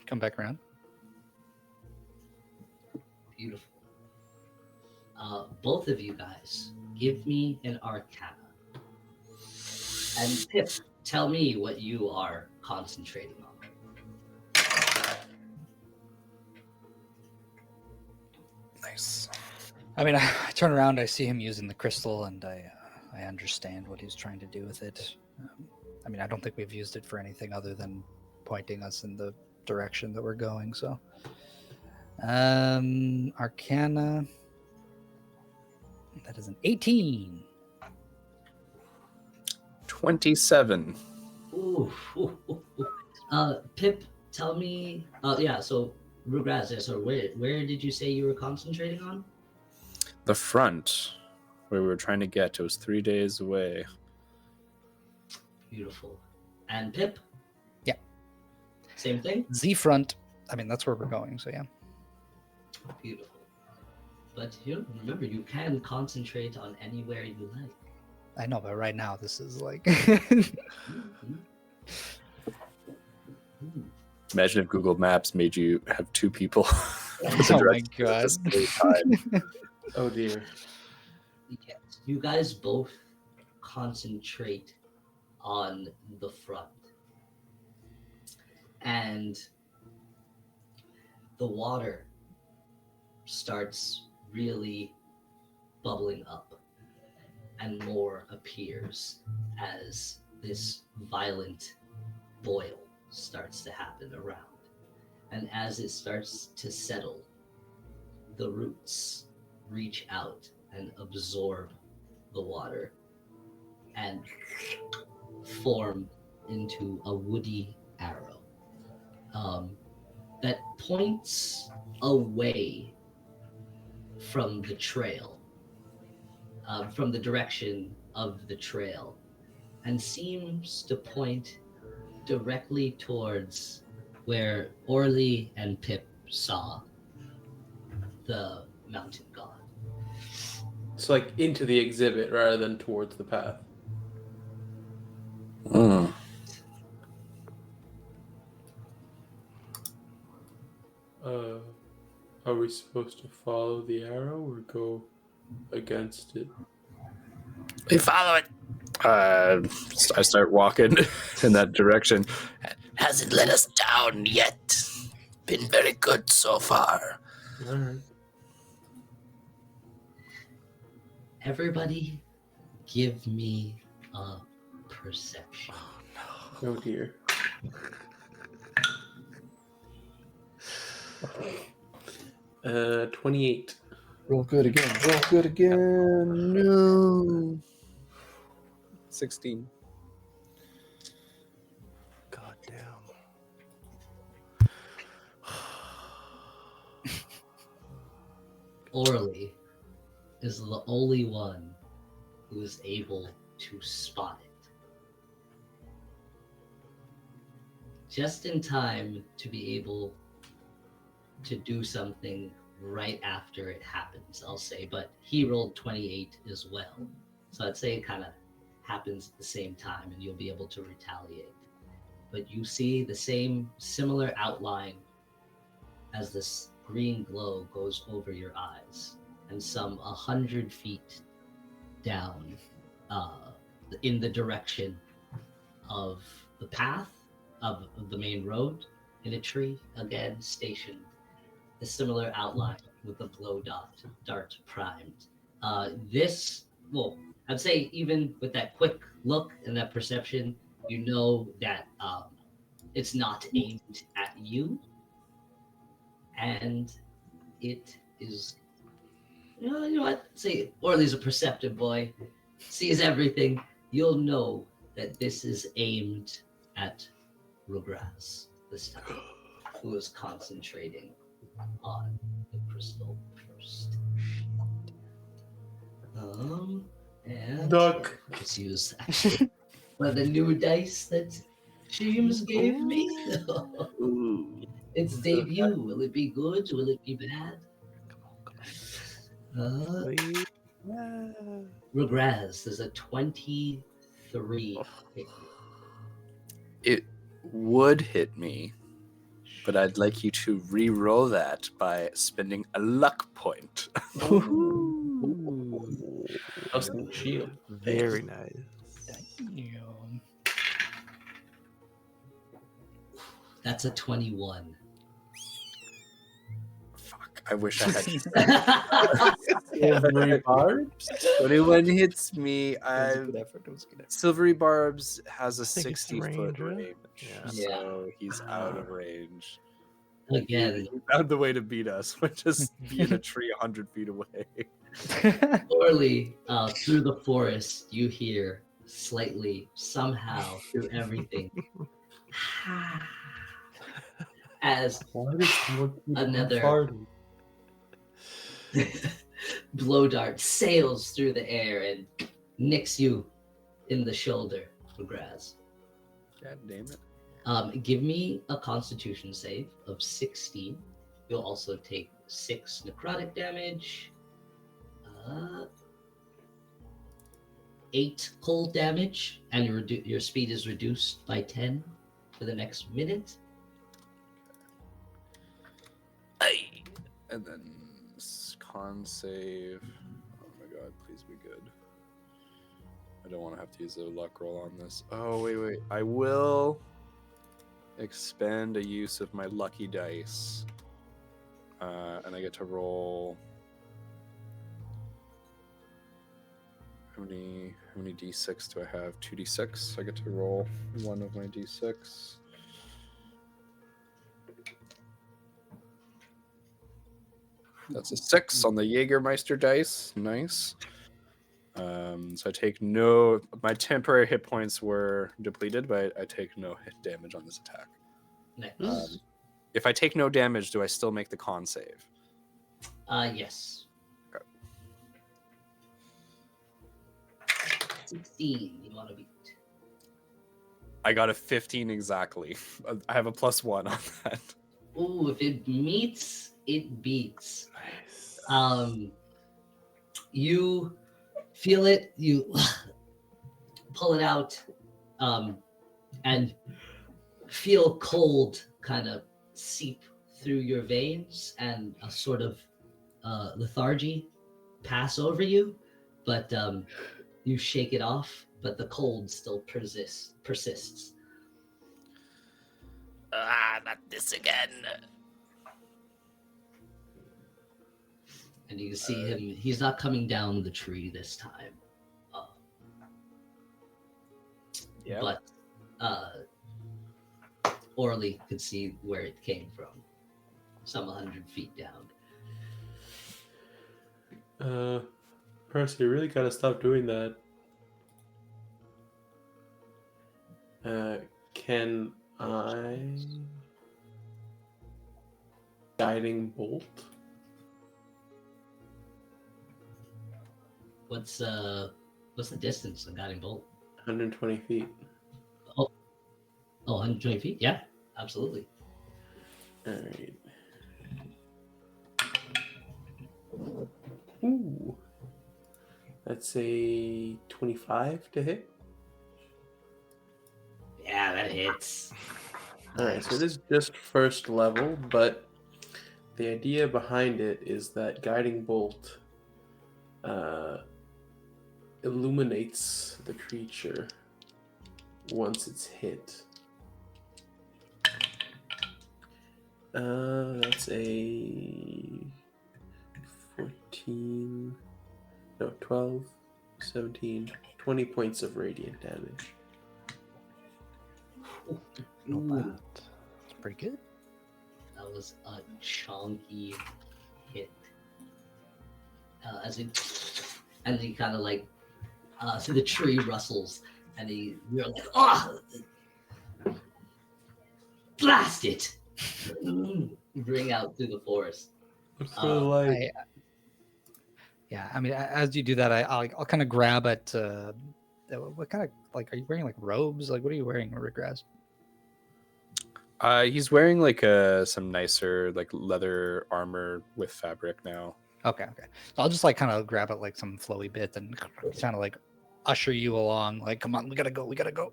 Come back around.
Beautiful. Both of you guys, give me an Arcana. And Pip, tell me what you are concentrating on.
Nice.
I mean, I turn around, I see him using the crystal, and I understand what he's trying to do with it. I mean, I don't think we've used it for anything other than pointing us in the direction that we're going. So, Arcana. That is an 18.
27.
Ooh. Pip, tell me. Yeah. So, Rugraz, so where did you say you were concentrating on?
The front, where we were trying to get, it was 3 days away.
Beautiful. And Pip?
Yeah.
Same thing?
Z front. I mean, that's where we're going. So yeah.
Beautiful. But remember, you can concentrate on anywhere you like.
I know, but right now this is like.
Imagine if Google Maps made you have two people.
Oh my god.
Oh dear.
Yes. You guys both concentrate on the front. And the water starts really bubbling up, and more appears as this violent boil starts to happen around. And as it starts to settle, the roots reach out and absorb the water and form into a woody arrow that points away from the trail, from the direction of the trail, and seems to point directly towards where Orly and Pip saw the mountain god.
So like into the exhibit rather than towards the path.
Mm.
Are we supposed to follow the arrow or go against it?
We follow it.
I start walking in that direction.
Hasn't let us down yet. Been very good so far.
All right.
Everybody, give me a perception.
Oh dear. Uh, 28.
Roll good again. Roll good again. No. 16.
God damn.
Orly is the only one who is able to spot it. Just in time to be able to do something right after it happens, I'll say. But he rolled 28 as well. So I'd say it kind of happens at the same time and you'll be able to retaliate. But you see the same similar outline as this green glow goes over your eyes, and some 100 feet down in the direction of the path of the main road, in a tree, again stationed, a similar outline with the glow dart primed. Well, I'd say even with that quick look and that perception, you know that it's not aimed at you, and it is, you know what? Say, Orly's a perceptive boy, sees everything. You'll know that this is aimed at Rugraz this time, who is concentrating on the crystal first. And
Duck.
let's use actually one of the new dice that James gave me. Its debut. Will it be good? Will it be bad? Rugraz, there's a 23 hit you.
It would hit me, but I'd like you to re-roll that by spending a luck point.
Dustin Shield.
Very nice.
Damn.
That's a 21.
Fuck. I wish I had.
Silvery barbs.
When anyone hits me,
It was a good effort. It was a good effort.
Silvery Barbs has a
I think it's
60-foot
range, right?
range,
Yeah.
so he's out of range.
Again,
He found the way to beat us, which is be in a tree 100 feet away.
Orly, through the forest, you hear slightly, somehow, through everything, as
Why does someone keep
Another-
farting?
blow dart sails through the air and nicks you in the shoulder, Graz.
God damn it.
Give me a constitution save of 16. You'll also take 6 necrotic damage, 8 cold damage, and your speed is reduced by 10 for the next minute.
Aye.
And then con save. Oh my god, please be good. I don't want to have to use a luck roll on this. Oh, wait. I will expend a use of my lucky dice. And I get to roll. How many d6 do I have? 2d6. I get to roll one of my d6. That's a 6 on the Jägermeister dice. Nice. So I take no. My temporary hit points were depleted, but I take no hit damage on this attack.
Nice.
If I take no damage, do I still make the con save?
Yes.
Okay.
16. You want to beat?
I got a 15 exactly. I have a +1 on that.
Ooh, if it meets, it beats.
Nice.
You feel it, you pull it out, and feel cold kind of seep through your veins and a sort of lethargy pass over you, but you shake it off, but the cold still persists.
Not this again.
And you can see him, he's not coming down the tree this time.
Yeah.
But Orly could see where it came from, some 100 feet down.
Percy, you really gotta stop doing that. Can I guiding bolt?
What's the distance of guiding bolt?
120 feet.
Oh, 120 feet? Yeah, absolutely.
All right. Ooh, that's a 25 to hit.
Yeah, that hits.
All right, so it is just first level, but the idea behind it is that guiding bolt illuminates the creature once it's hit. That's a 14, no, 12, 17, 20 points of radiant damage.
Not bad. It's pretty good.
That was a chunky hit. And he kind of like, so the tree rustles, and you're like, oh, blast it! Ring out through the forest.
What's the like?
I mean, as you do that, I'll kind of grab at what kind of like, are you wearing like robes? Like, what are you wearing, Rigraz?
He's wearing like some nicer like leather armor with fabric now.
Okay. So I'll just like kind of grab at like some flowy bit and kind of like usher you along. Like, come on, we gotta go.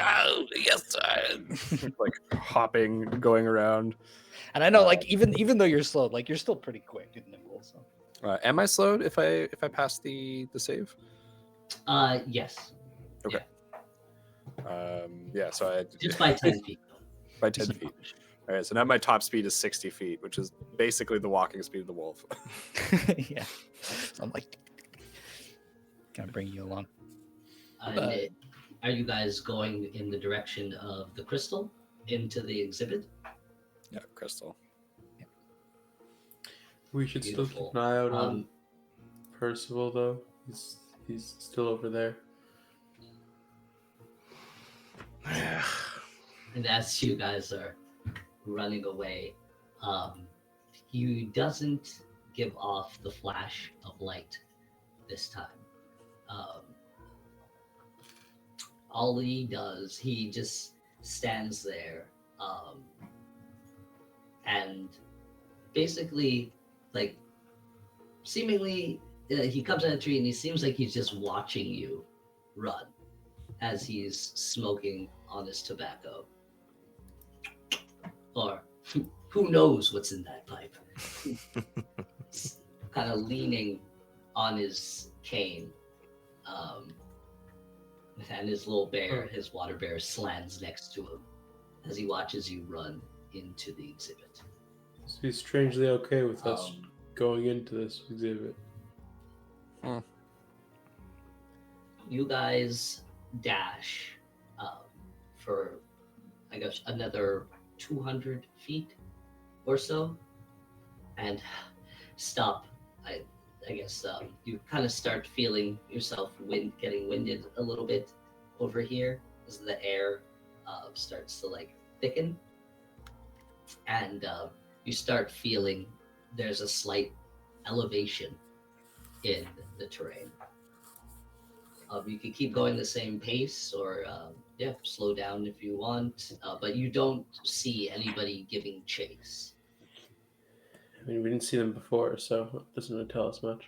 Oh, yes, sir.
Like hopping, going around.
And I know, like, even though you're slow, like you're still pretty quick and nimble. So
Am I slowed if I pass the save?
Yes.
Okay. Yeah. So I
Just by 10 feet.
by 10 feet. All right, so now my top speed is 60 feet, which is basically the walking speed of the wolf.
Yeah. So I'm like, gonna bring you along.
And are you guys going in the direction of the crystal into the exhibit?
Yeah, Crystal.
We should still
Beautiful.
keep an eye out on Percival, though. He's still over there.
And as you guys are running away, he doesn't give off the flash of light this time. All he does, he just stands there and basically, like, seemingly, he comes out of the tree and he seems like he's just watching you run as he's smoking on his tobacco. Or who knows what's in that pipe. Kind of leaning on his cane. And his little bear, his water bear, slants next to him as he watches you run into the exhibit.
So he's strangely okay with us going into this exhibit.
You guys dash for, I guess, another 200 feet or so, and stop. I guess you kind of start feeling yourself getting winded a little bit over here as the air starts to like thicken, and you start feeling there's a slight elevation in the terrain. You can keep going the same pace, or slow down if you want, but you don't see anybody giving chase.
I mean, we didn't see them before, so it doesn't really tell us much.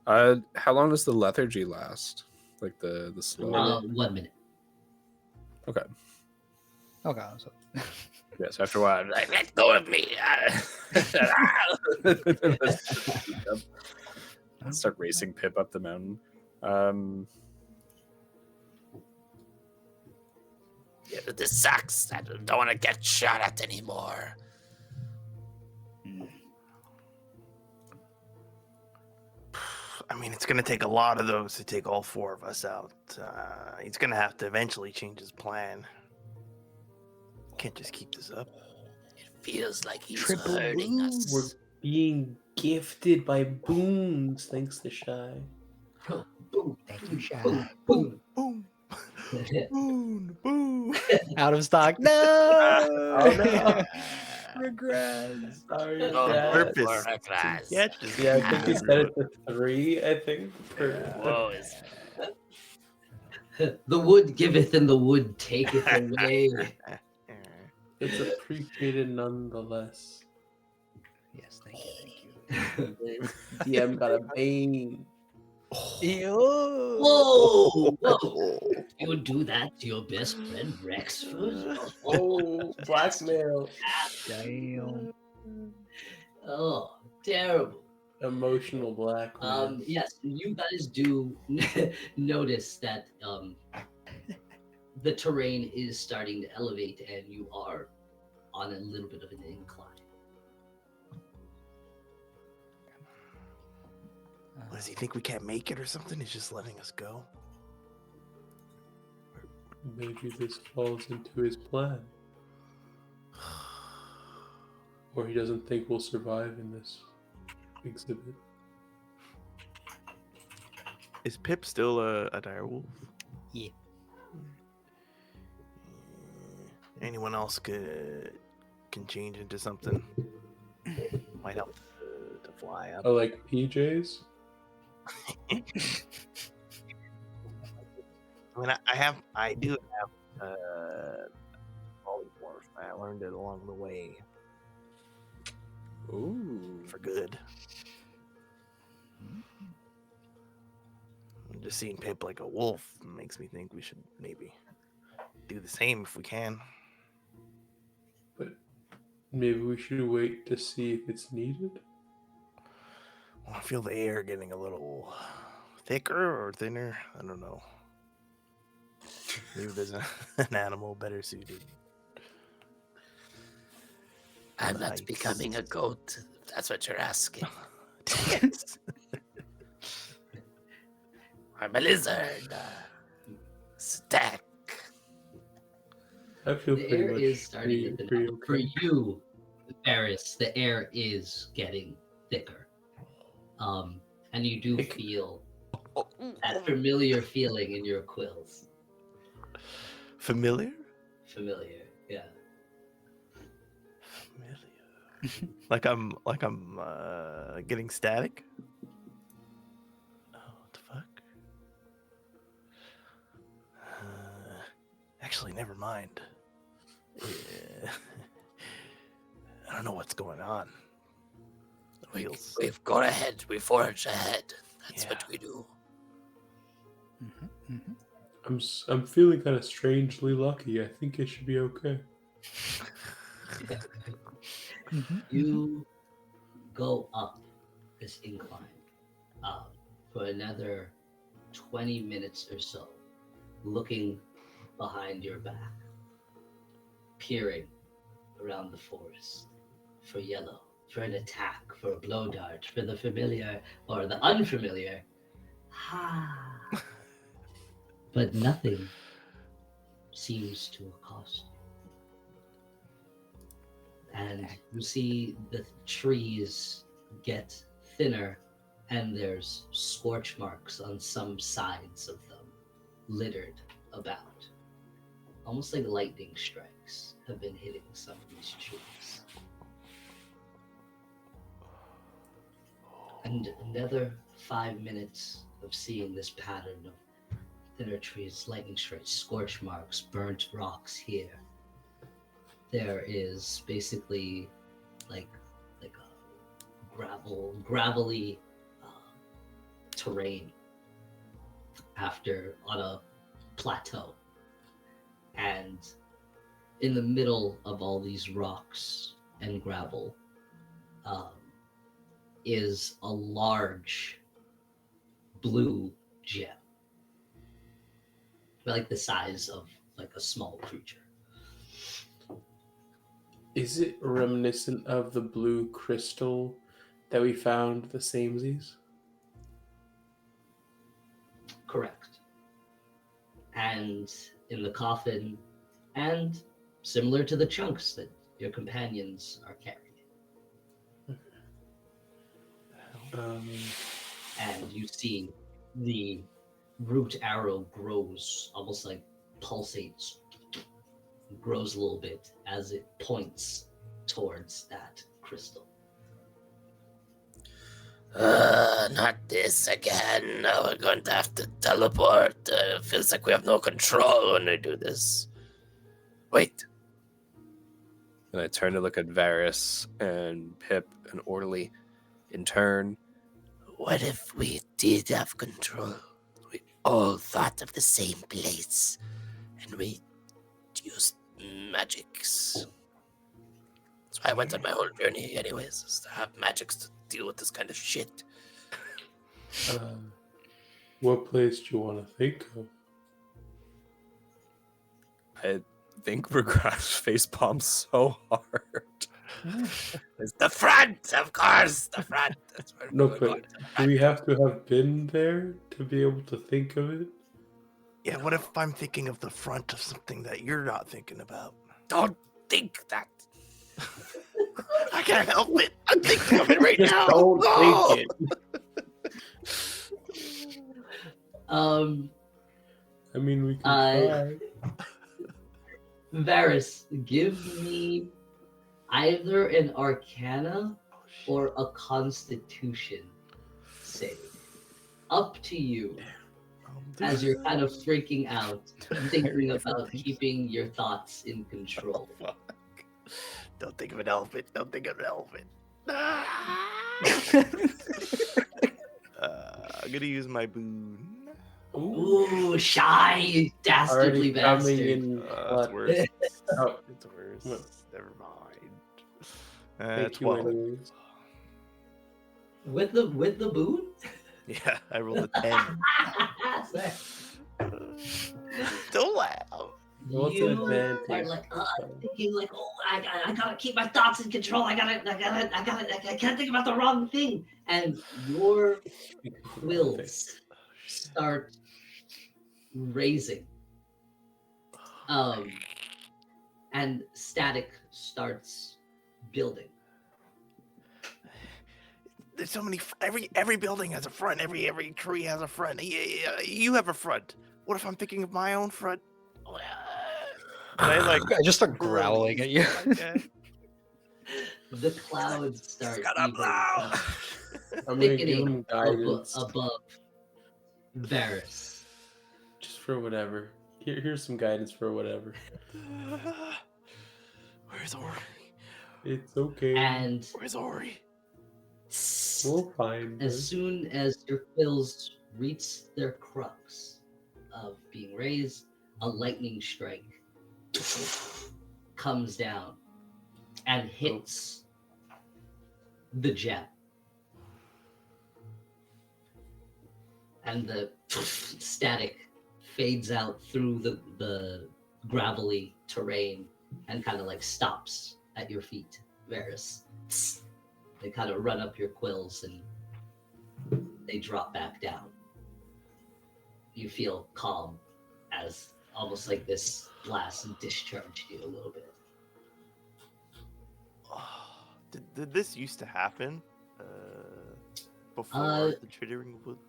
How long does the lethargy last? Like the slow?
1 minute.
Okay.
Okay. So
Yes, after a while, I'm like,
Let go of me.
I'll start racing Pip up the mountain.
Yeah, but this sucks. I don't want to get shot at anymore.
I mean, it's going to take a lot of those to take all four of us out. He's going to have to eventually change his plan. Can't just keep this up.
It feels like he's
Triple
hurting us.
We're being gifted by boons, thanks to Shy.
Boom,
thank you, Shy.
boom.
Boom, boom, boom.
Out of stock. No.
Oh, no.
Regrets.
Sorry,
Oh,
Dad.
purpose.
for a class.
Yeah, just
Yeah, I think we set it to 3, I think.
Whoa, is
The wood giveth and the wood taketh away.
It's appreciated nonetheless.
Yes, thank you.
DM got a bane.
Whoa! Whoa! You would do that to your best friend Rexford?
Oh, blackmail.
Damn.
Oh, terrible.
Emotional blackmail.
Yes, you guys do notice that the terrain is starting to elevate and you are on a little bit of an incline.
Does he think we can't make it or something? He's just letting us go.
Maybe this falls into his plan. Or he doesn't think we'll survive in this exhibit.
Is Pip still a direwolf?
Yeah.
Anyone else can change into something? Might help to fly up.
I like PJs.
I mean, I do have polymorph. I learned it along the way
ooh.
for good. Just seeing Pip like a wolf makes me think we should maybe do the same if we can.
But maybe we should wait to see if it's needed.
Well, I feel the air getting a little thicker or thinner. I don't know. Maybe there's an animal better suited.
I'm
Nice.
not becoming a goat. If that's what you're asking.
Dang it.
I'm a lizard. Stack.
I feel
The
pretty
air
much
is starting to thin
pretty
out. For
okay.
you, Barris, the air is getting thicker. And you do feel that familiar feeling in your quills.
Familiar?
Familiar, yeah.
Familiar. like I'm getting static. Oh, what the fuck? Actually, never mind. Yeah. I don't know what's going on.
We
Feels-
go ahead. We forge ahead. That's
Yeah.
what we do.
I'm feeling kind of strangely lucky. I think it should be okay.
You go up this incline for another 20 minutes or so, looking behind your back, peering around the forest for yellow, for an attack, for a blow dart, for the familiar or the unfamiliar. But nothing seems to accost you. And you see the trees get thinner, and there's scorch marks on some sides of them, littered about. Almost like lightning strikes have been hitting some of these trees. And another 5 minutes of seeing this pattern of thinner trees, lightning strikes, scorch marks, burnt rocks here. There is basically like a gravelly terrain on a plateau, and in the middle of all these rocks and gravel is a large blue gem, like the size of like a small creature.
Is it reminiscent of the blue crystal that we found the samesies?
Correct. And in the coffin, and similar to the chunks that your companions are carrying. And you see the root arrow grows, almost like pulsates, grows a little bit as it points towards that crystal.
Not this again. Now we're going to have to teleport. Feels like we have no control when we do this. Wait.
And I turn to look at Varys and Pip and Orderly in turn.
What if we did have control? We all thought of the same place, and we used magics. That's why I went on my whole journey anyways, is to have magics to deal with this kind of shit.
What place do you want to think of?
I think Regras face palms so hard.
It's the front, of course, the front. That's where
No,
we're
but
going, the
do
front.
we have to have been there to be able to think of it?
Yeah, what if I'm thinking of the front of something that you're not thinking about?
Don't think that.
I can't help it. I'm thinking of it right
Just
now.
don't
Oh!
think it. I mean, we can try.
Varys, give me either an Arcana or a Constitution save. Up to you, as you're kind of freaking out, thinking about keeping your thoughts in control.
Don't think of an elephant. Don't think of an elephant. I'm gonna use my boon.
Ooh, shy, dastardly
Already coming
bastard.
in.
It's worse.
Oh,
It's worse.
What?
Never mind.
thank you
12.
anyways.
With the boon?
Yeah, I rolled a 10. Don't laugh.
What's
You
an
are
advantage?
like thinking like, oh, I gotta keep my thoughts in control. I can't think about the wrong thing. And your quills start raising. And static starts building.
There's so many. Every building has a front. Every tree has a front. You have a front. What if I'm thinking of my own front? And I like
I just start growling at you.
The clouds start
Gotta
even
blow.
I'm gonna give
thickening
him guidance
above Varys.
just for whatever. Here's some guidance for whatever.
Where's Ori?
It's okay.
And
Where's Ori?
We'll find her.
as soon as your quills reach their crux of being raised, a lightning strike comes down and hits the gem. And the static fades out through the gravelly terrain and kind of like stops at your feet, Varys. They kind of run up your quills and they drop back down. You feel calm as almost like this blast discharged you a little bit.
Did this used to happen before the Chittering Woods?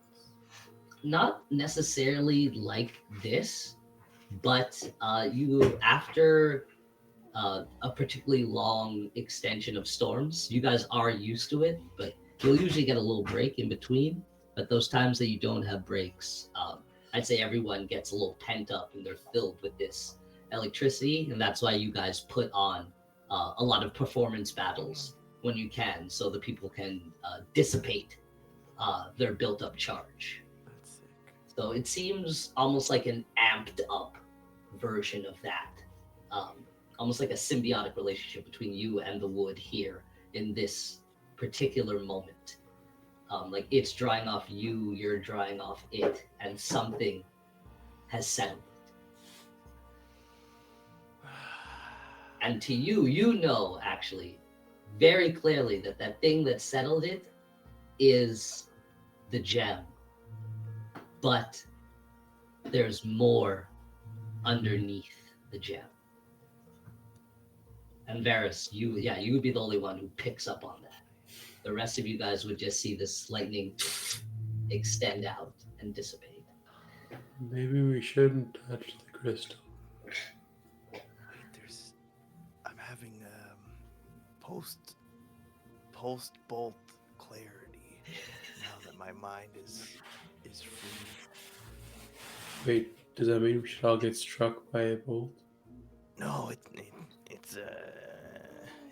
Not necessarily like this, but you after a particularly long extension of storms, you guys are used to it, but you'll usually get a little break in between. But those times that you don't have breaks, I'd say everyone gets a little pent up and they're filled with this electricity, and that's why you guys put on a lot of performance battles when you can, so the people can dissipate their built-up charge.
That's sick.
So it seems almost like an amped up version of that. Almost like a symbiotic relationship between you and the wood here in this particular moment. Like it's drying off you, you're drying off it, and something has settled it. And to you, you know actually very clearly that that thing that settled it is the gem. But there's more underneath the gem. And Varys, you would be the only one who picks up on that. The rest of you guys would just see this lightning extend out and dissipate.
Maybe we shouldn't touch the crystal.
Wait, I'm having post bolt clarity now that my mind is free.
Wait, does that mean we should all get struck by a bolt?
No,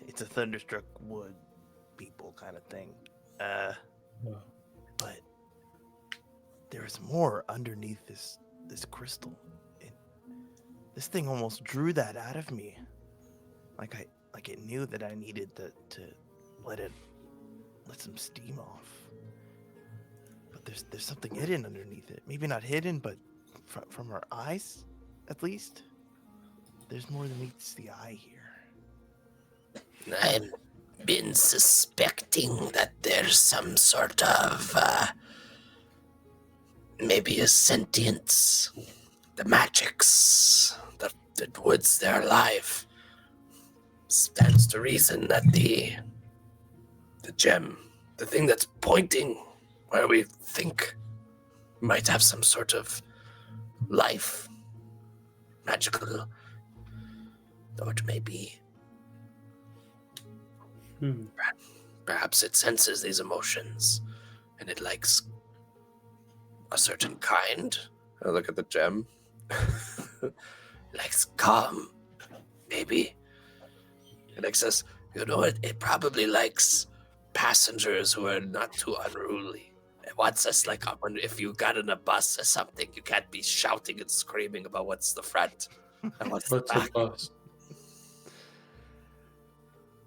it's a thunderstruck wood people kind of thing. But there's more underneath this crystal. This thing almost drew that out of me. Like it knew that I needed to let some steam off. But there's something hidden underneath it. Maybe not hidden, but from our eyes, at least. There's more than meets the eye here.
I've been suspecting that there's some sort of, maybe a sentience. The magics, the woods, they're alive. Stands to reason that the gem, the thing that's pointing where we think might have some sort of life, magical, though it may be. Perhaps it senses these emotions, and it likes a certain kind. I look at the gem. Likes calm, maybe. It likes us. You know what? It probably likes passengers who are not too unruly. It wants us like up on, if you got in a bus or something, you can't be shouting and screaming about what's the front and what's the back.
A bus?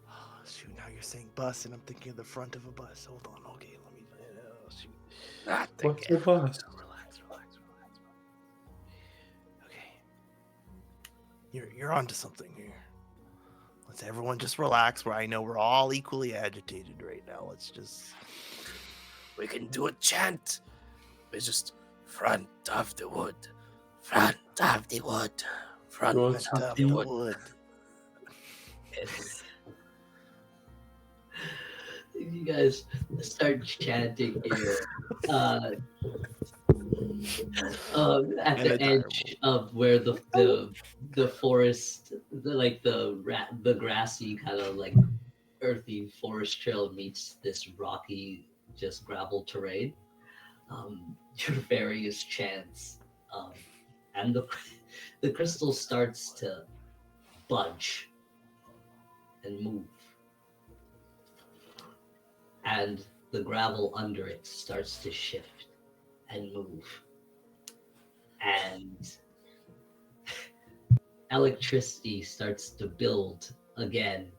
Oh, shoot, now you're saying bus, and I'm thinking of the front of a bus. Hold on, okay, let me. Oh, shoot.
What's a bus?
Relax. Okay. you're onto something here. Let's everyone just relax. Where I know we're all equally agitated right now. Let's just.
We can do a chant. We just front of the wood, front of the wood, front
Well,
of
it's
the wood.
wood.
Yes. You guys start chanting here. At the edge of where the forest, the grassy kind of like earthy forest trail meets this rocky, just gravel terrain. Your various chants, and the crystal starts to budge and move, and the gravel under it starts to shift and move, and electricity starts to build again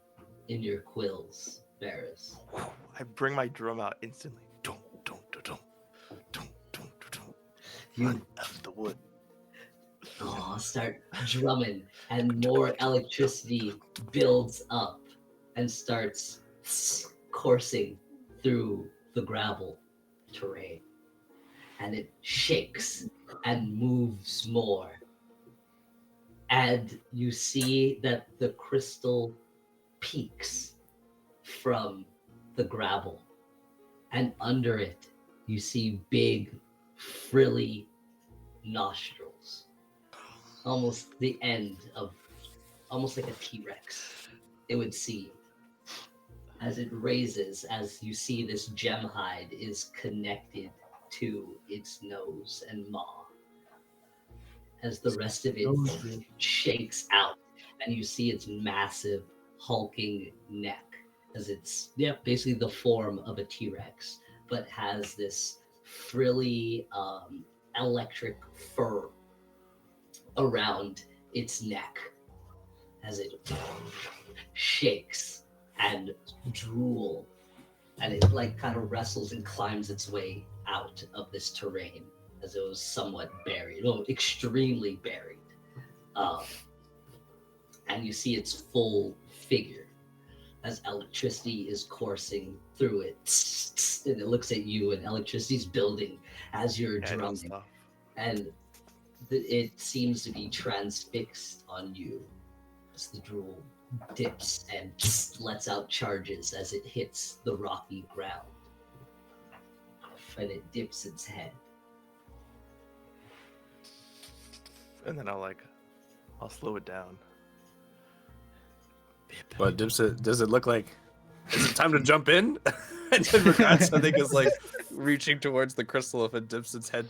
in your quills, Varys.
I bring my drum out instantly. Don't, don't, don't, don't, don't, don't, don't.
You
Run of the wood.
start drumming, and more electricity builds up and starts coursing through the gravel terrain, and it shakes and moves more, and you see that the crystal peaks from the gravel, and under it you see big frilly nostrils, almost the end of, almost like a T-Rex, it would seem, as it raises, as you see this gem hide is connected to its nose and maw, as the rest of it shakes out, and you see its massive hulking neck, as it's basically the form of a T-Rex, but has this frilly electric fur around its neck as it shakes and drool, and it like kind of wrestles and climbs its way out of this terrain as it was somewhat buried, extremely buried, and you see its full figure as electricity is coursing through it, and it looks at you, and electricity's building as you're drumming, and it seems to be transfixed on you as the drool dips and lets out charges as it hits the rocky ground, and it dips its head.
And then I'll slow it down.
But does it look like, is it time to jump in? And then Regrets, I think, is like reaching towards the crystal if it dips its head.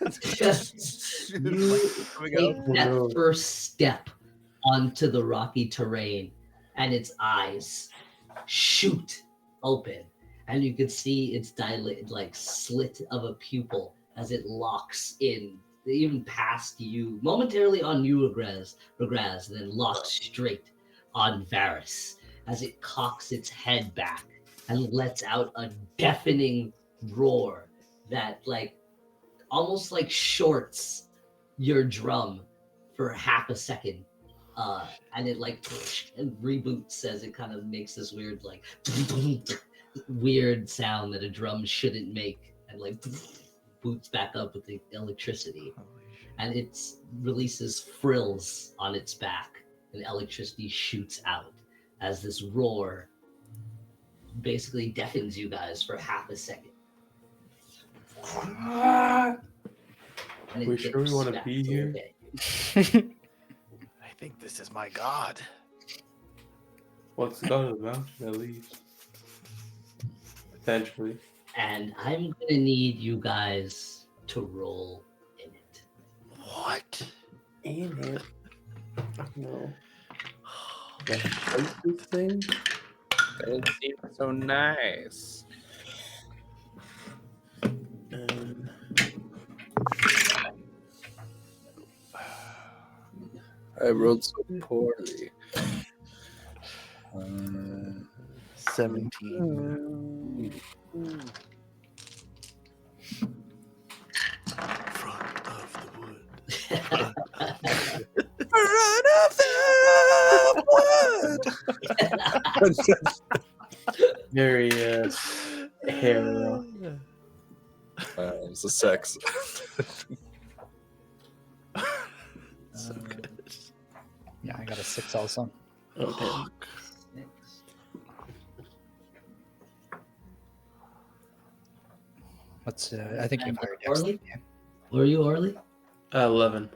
You take that first step onto the rocky terrain, and its eyes shoot open, and you can see its dilated, like slit of a pupil as it locks in, even past you, momentarily on you, Regraz, and then locks straight on Varys as it cocks its head back and lets out a deafening roar that like almost like shorts your drum for half a second, and it like and reboots as it kind of makes this weird like weird sound that a drum shouldn't make, and like boots back up with the electricity, and it releases frills on its back, and electricity shoots out as this roar basically deafens you guys for half a second. And
We sure we want to be here?
I think this is my god.
What's the god of the mountain, at least? Potentially.
And I'm gonna need you guys to roll in it.
What?
In it. No. This thing?
It seems so nice. I rolled so poorly.
17. Front of the wood.
Very hero.
It's a sex.
So good.
Yeah, I got a 6 also.
Okay.
What's I think you
And
have higher
Orly?
dex. Yeah.
Were you Orly?
11.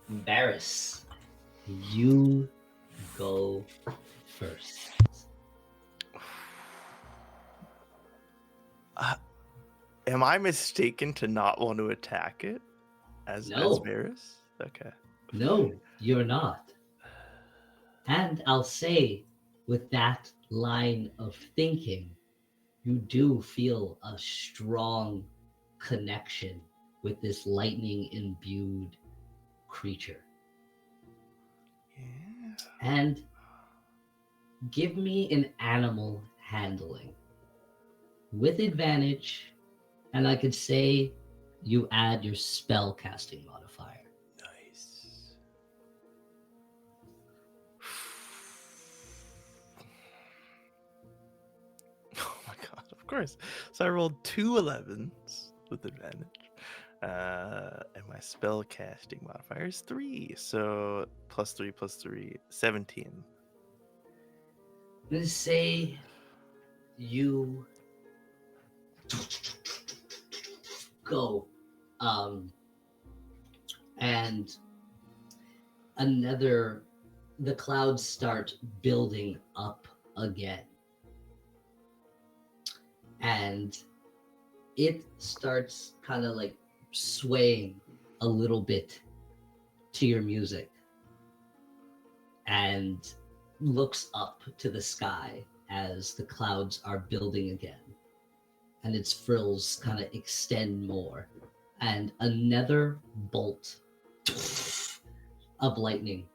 Barris, you go first.
Am I mistaken to not want to attack it as
No.
Varys? Okay.
No, you're not. And I'll say, with that line of thinking, you do feel a strong connection with this lightning imbued creature.
Yeah.
And give me an animal handling with advantage, and I could say you add your spell casting modifier.
Nice. Oh my god, of course. So I rolled 2 11s with advantage. And my spell casting modifier is 3. So +3 +3, 17.
Let's say you go and the clouds start building up again, and it starts kind of like swaying a little bit to your music and looks up to the sky as the clouds are building again, and its frills kind of extend more, and another bolt of lightning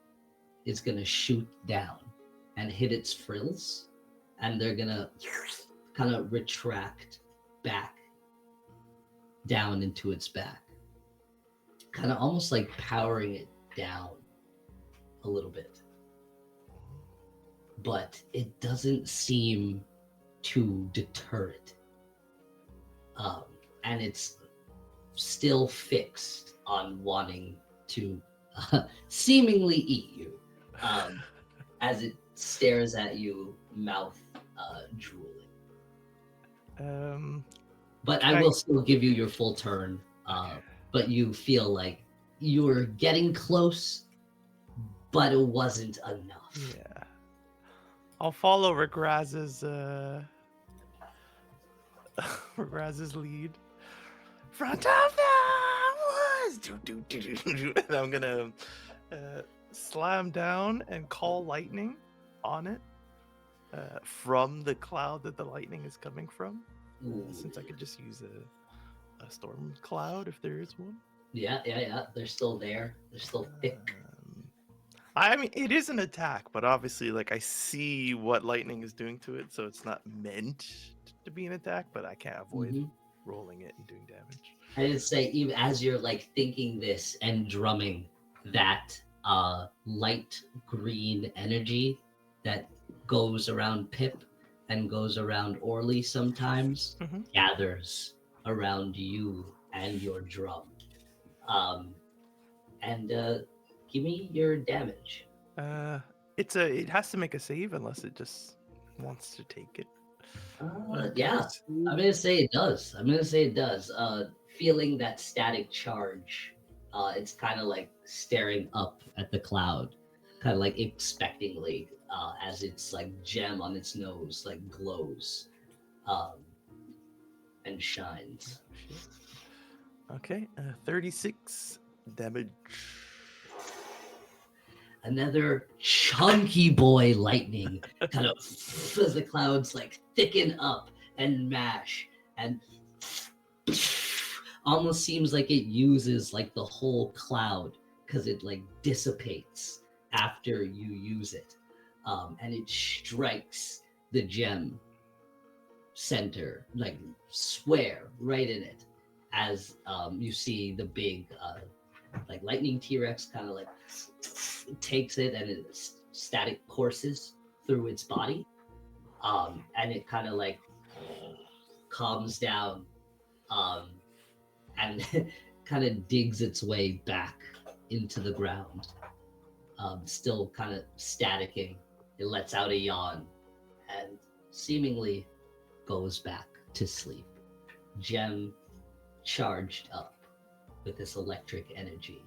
is going to shoot down and hit its frills, and they're going to kind of retract back down into its back, kind of almost like powering it down a little bit. But it doesn't seem to deter it. And it's still fixed on wanting to seemingly eat you, as it stares at you, mouth drooling. But I will still give you your full turn, but you feel like you were getting close, but it wasn't enough.
Yeah. I'll follow Regraz's Regraz's lead. Front of the woods! And I'm gonna slam down and call lightning on it from the cloud that the lightning is coming from. Since I could just use a storm cloud if there is one.
Yeah. They're still there. They're still thick.
I mean, it is an attack, but obviously, like, I see what lightning is doing to it, so it's not meant to be an attack, but I can't avoid rolling it and doing damage.
I just say, even as you're like thinking this and drumming, that light green energy that goes around Pip and goes around Orly sometimes gathers around you and your drum. And give me your damage.
It has to make a save unless it just wants to take it.
Yeah, I'm gonna say it does. Feeling that static charge, it's kind of like staring up at the cloud, kind of like expectingly, as its like gem on its nose like glows, and shines.
Okay, 36 damage.
Another chunky boy lightning kind of as the clouds like thicken up and mash, and almost seems like it uses like the whole cloud because it like dissipates after you use it, and it strikes the gem center, like square right in it, as you see the big Like lightning T-Rex kind of like takes it and it static courses through its body, and it kind of like calms down, and kind of digs its way back into the ground, still kind of staticking. It lets out a yawn and seemingly goes back to sleep. Gem charged up with this electric energy,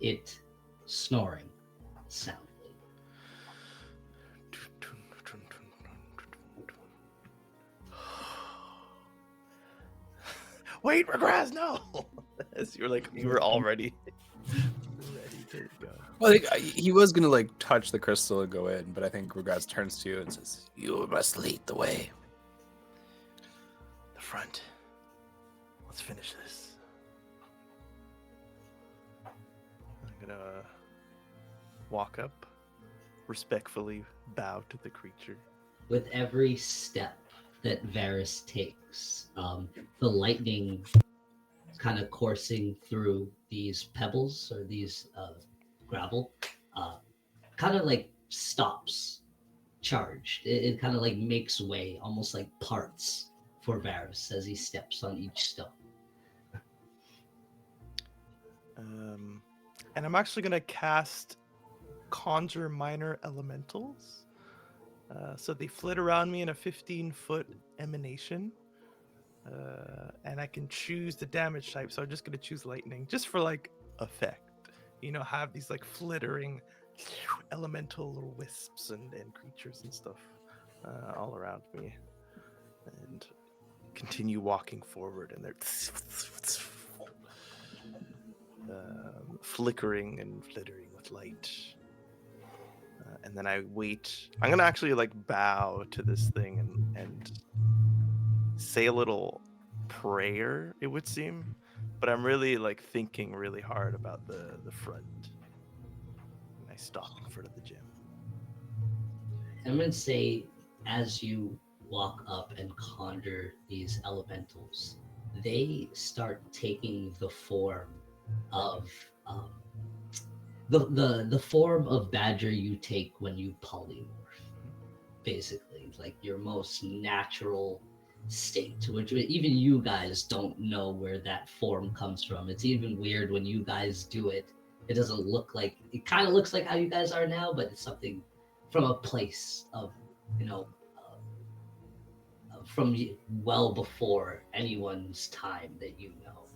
it snoring soundly.
Wait, regress, no! As you were already ready to go.
Well, I think he was gonna like touch the crystal and go in, but I think Regrets turns to you and says,
You must lead the way.
The front. Let's finish this. I'm gonna walk up, respectfully bow to the creature.
With every step that Varys takes, the lightning kind of coursing through these pebbles or these gravel kind of like stops charged. It kind of like makes way, almost like parts for Varys as he steps on each stone.
And I'm actually gonna cast Conjure Minor Elementals. So they flit around me in a 15-foot emanation. And I can choose the damage type. So I'm just gonna choose lightning, just for like effect. You know, have these like flittering elemental little wisps and creatures and stuff all around me. And continue walking forward, and they're flickering and flittering with light. And then I wait. I'm gonna actually like bow to this thing and say a little prayer, it would seem, but I'm really like thinking really hard about the front. And I stop in front of the gym.
I'm going to say, as you walk up and conjure these elementals, they start taking the form of the form of badger you take when you polymorph. Basically, like your most natural state, which even you guys don't know where that form comes from. It's even weird when you guys do it. It doesn't look like, it kind of looks like how you guys are now, but it's something from a place of, from well before anyone's time that you know.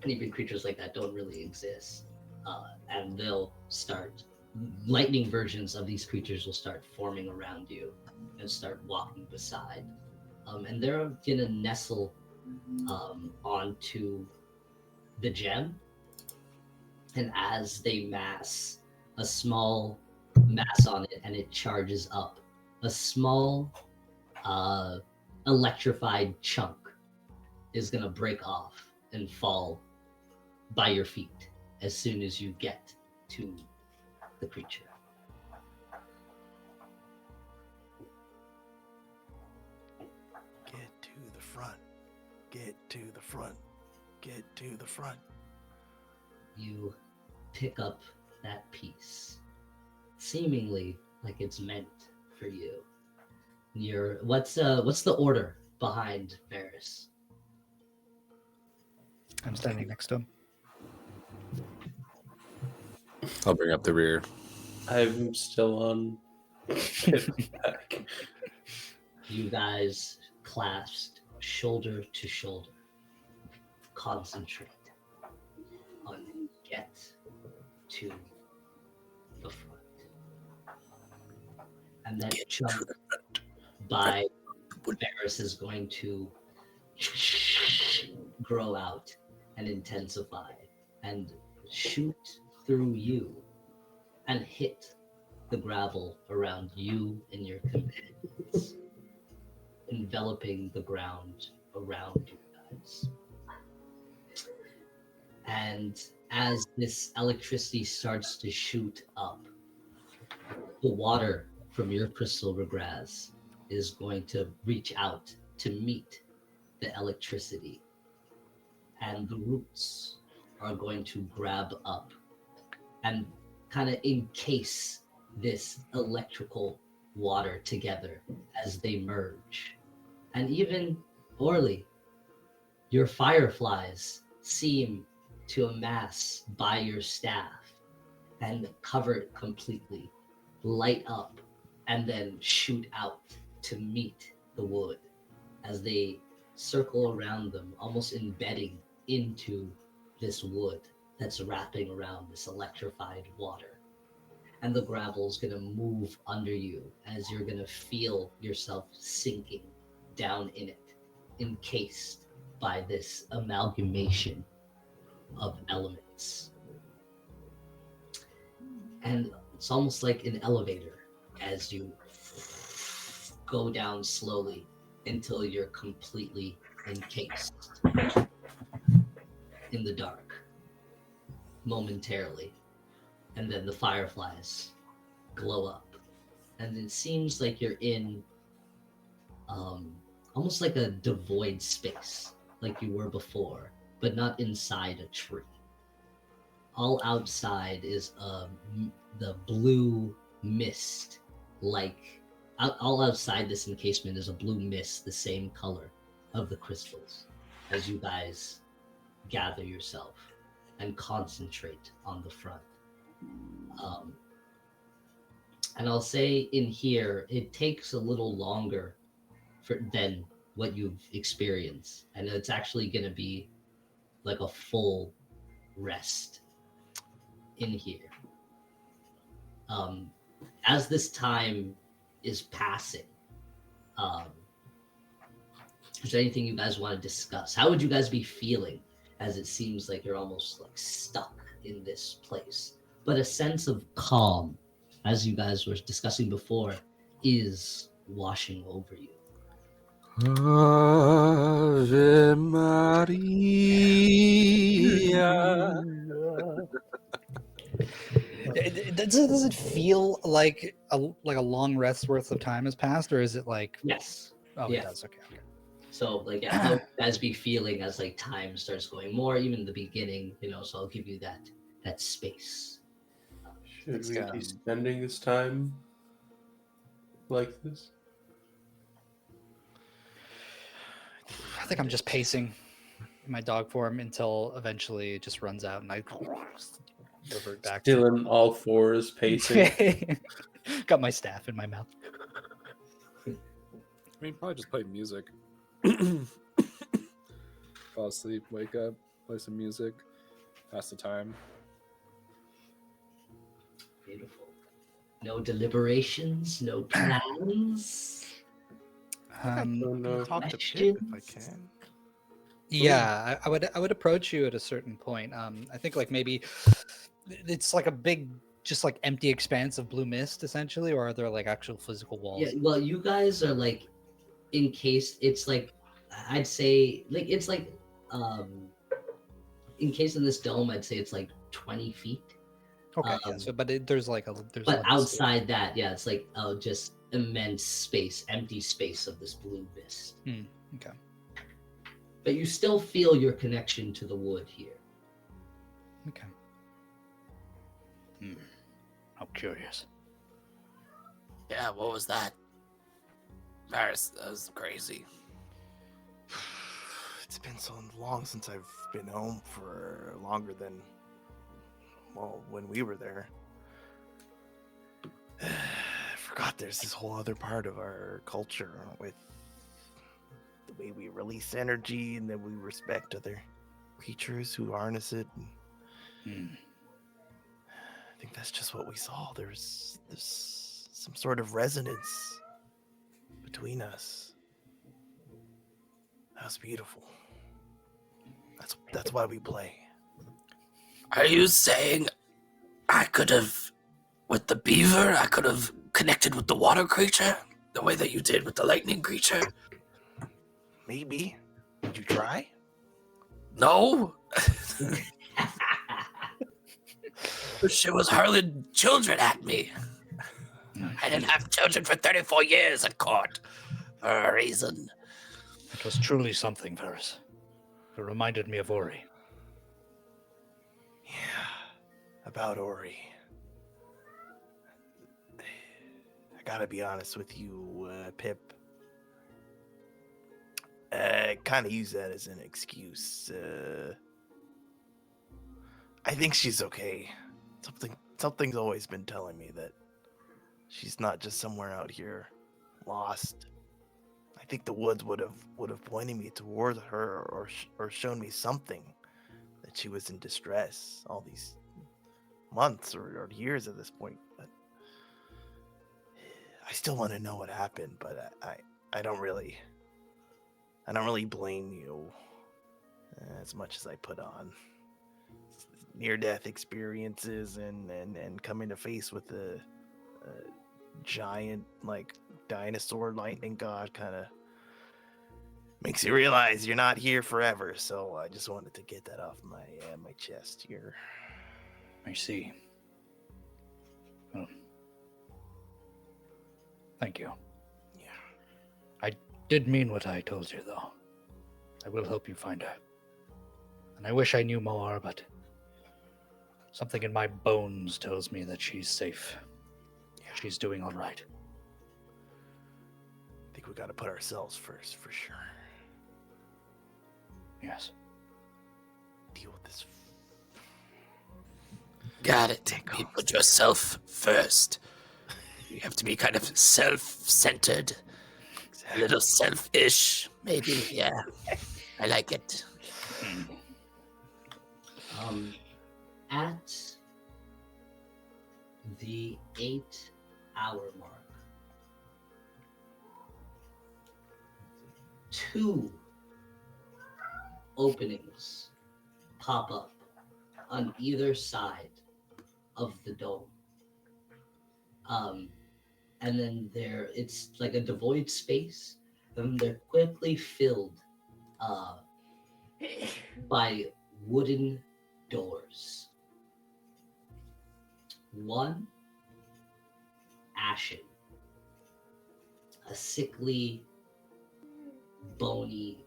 And even creatures like that don't really exist. And they'll start, lightning versions of these creatures will start forming around you and start walking beside. And they're gonna nestle onto the gem. And as they mass, a small mass on it, and it charges up, a small electrified chunk is gonna break off and fall by your feet as soon as you get to the creature.
Get to the front. Get to the front. Get to the front.
You pick up that piece, seemingly like it's meant for you. What's the order behind Varys?
I'm standing next to him.
I'll bring up the rear.
I'm still on. Back.
You guys clasped shoulder to shoulder. Concentrate on get to the front. And that chunk by Varys is going to grow out and intensify and shoot through you and hit the gravel around you and your companions, enveloping the ground around you guys. And as this electricity starts to shoot up, the water from your crystal regras is going to reach out to meet the electricity, and the roots are going to grab up and kind of encase this electrical water together as they merge. And even, Orly, your fireflies seem to amass by your staff and cover it completely, light up, and then shoot out to meet the wood as they circle around them, almost embedding into this wood that's wrapping around this electrified water. And the gravel's gonna move under you as you're gonna feel yourself sinking down in it, encased by this amalgamation of elements. And it's almost like an elevator as you go down slowly until you're completely encased in the dark momentarily. And then the fireflies glow up. And it seems like you're in almost like a devoid space, like you were before, but not inside a tree. All outside is the blue mist, like all outside this encasement is a blue mist, the same color of the crystals, as you guys gather yourself and concentrate on the front. And I'll say in here, it takes a little longer than what you've experienced, and it's actually going to be like a full rest in here. As this time is passing, is there anything you guys want to discuss? How would you guys be feeling as it seems like you're almost like stuck in this place? But a sense of calm, as you guys were discussing before, is washing over you.
Ave Maria.
Does it feel like a long rest worth of time has passed, or is it like?
Yes.
Oh,
Yeah.
it does. Okay.
So like, how you guys be feeling as like time starts going more, even the beginning, so I'll give you that space.
Should we be spending this time like this?
I think I'm just pacing in my dog form until eventually it just runs out and I revert back.
Still in all fours, pacing.
Got my staff in my mouth.
I mean, probably just play music. Fall asleep, wake up, play some music, pass the time.
Beautiful. No deliberations, no plans.
Talk to Pip if I can.
Yeah, I would approach you at a certain point. I think like maybe it's like a big, just like empty expanse of blue mist essentially, or are there like actual physical walls?
Yeah, well, you guys are like encased. It's like, I'd say like it's like encased in this dome. I'd say it's like 20 feet.
Okay, yeah. So, but there's like there's.
But
like
outside that, yeah, it's like just immense space, empty space of this blue mist.
Okay.
But you still feel your connection to the wood here.
Okay. How curious.
Yeah, what was that? Varys, that was crazy.
It's been so long since I've been home for longer than, well, when we were there. I forgot there's this whole other part of our culture with the way we release energy and then we respect other creatures who harness it. I think that's just what we saw. There's some sort of resonance between us. That was beautiful. That's why we play.
Are you saying I could have, with the beaver, I could have connected with the water creature the way that you did with the lightning creature?
Maybe. Did you try?
No. She was hurling children at me. I didn't have children for 34 years at court for a reason.
It was truly something, Varys. It reminded me of Ori.
about Ori. I gotta be honest with you, Pip. Kind of use that as an excuse. I think she's okay. Something's always been telling me that she's not just somewhere out here lost. I think the woods would have pointed me towards her or shown me something that she was in distress all these months or years at this point. But I still want to know what happened, but I don't really blame you as much as I put on. Near-death experiences and coming to face with a giant like dinosaur lightning god kind of makes you realize you're not here forever. So I just wanted to get that off my chest here.
I see. Well, thank you.
Yeah.
I did mean what I told you, though. I will help you find her. And I wish I knew more, but something in my bones tells me that she's safe. Yeah. She's doing all right.
I think we got to put ourselves first, for sure.
Yes.
Deal with this.
Got it. You put yourself first. You have to be kind of self-centered. A little selfish, maybe. Yeah. I like it.
At the 8-hour mark, 2 openings pop up on either side of the dome. And then it's like a devoid space, and they're quickly filled by wooden doors. One, ashen, a sickly, bony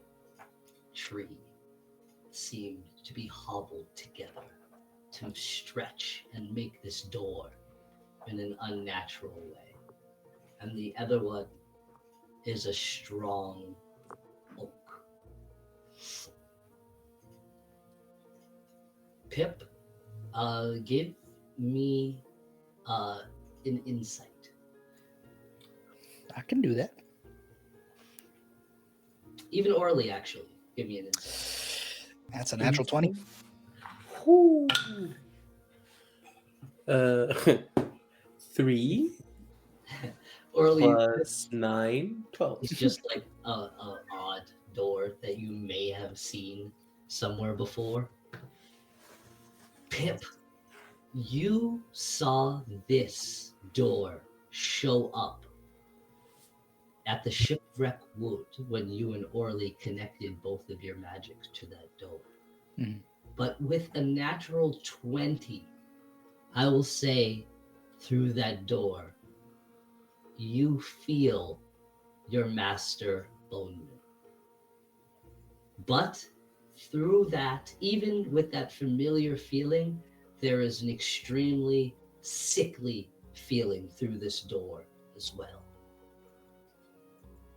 tree seemed to be hobbled together to stretch and make this door in an unnatural way. And the other one is a strong oak. Pip, give me an insight.
I can do that.
Even Orly, actually, give me an insight.
That's a natural 20.
Whew. 3
Orly,
plus 9, 12.
it's just like a odd door that you may have seen somewhere before. Pip, you saw this door show up at the Shipwreck Wood when you and Orly connected both of your magics to that door.
Mhm.
But with a natural 20, I will say through that door, you feel your master Boneman. But through that, even with that familiar feeling, there is an extremely sickly feeling through this door as well.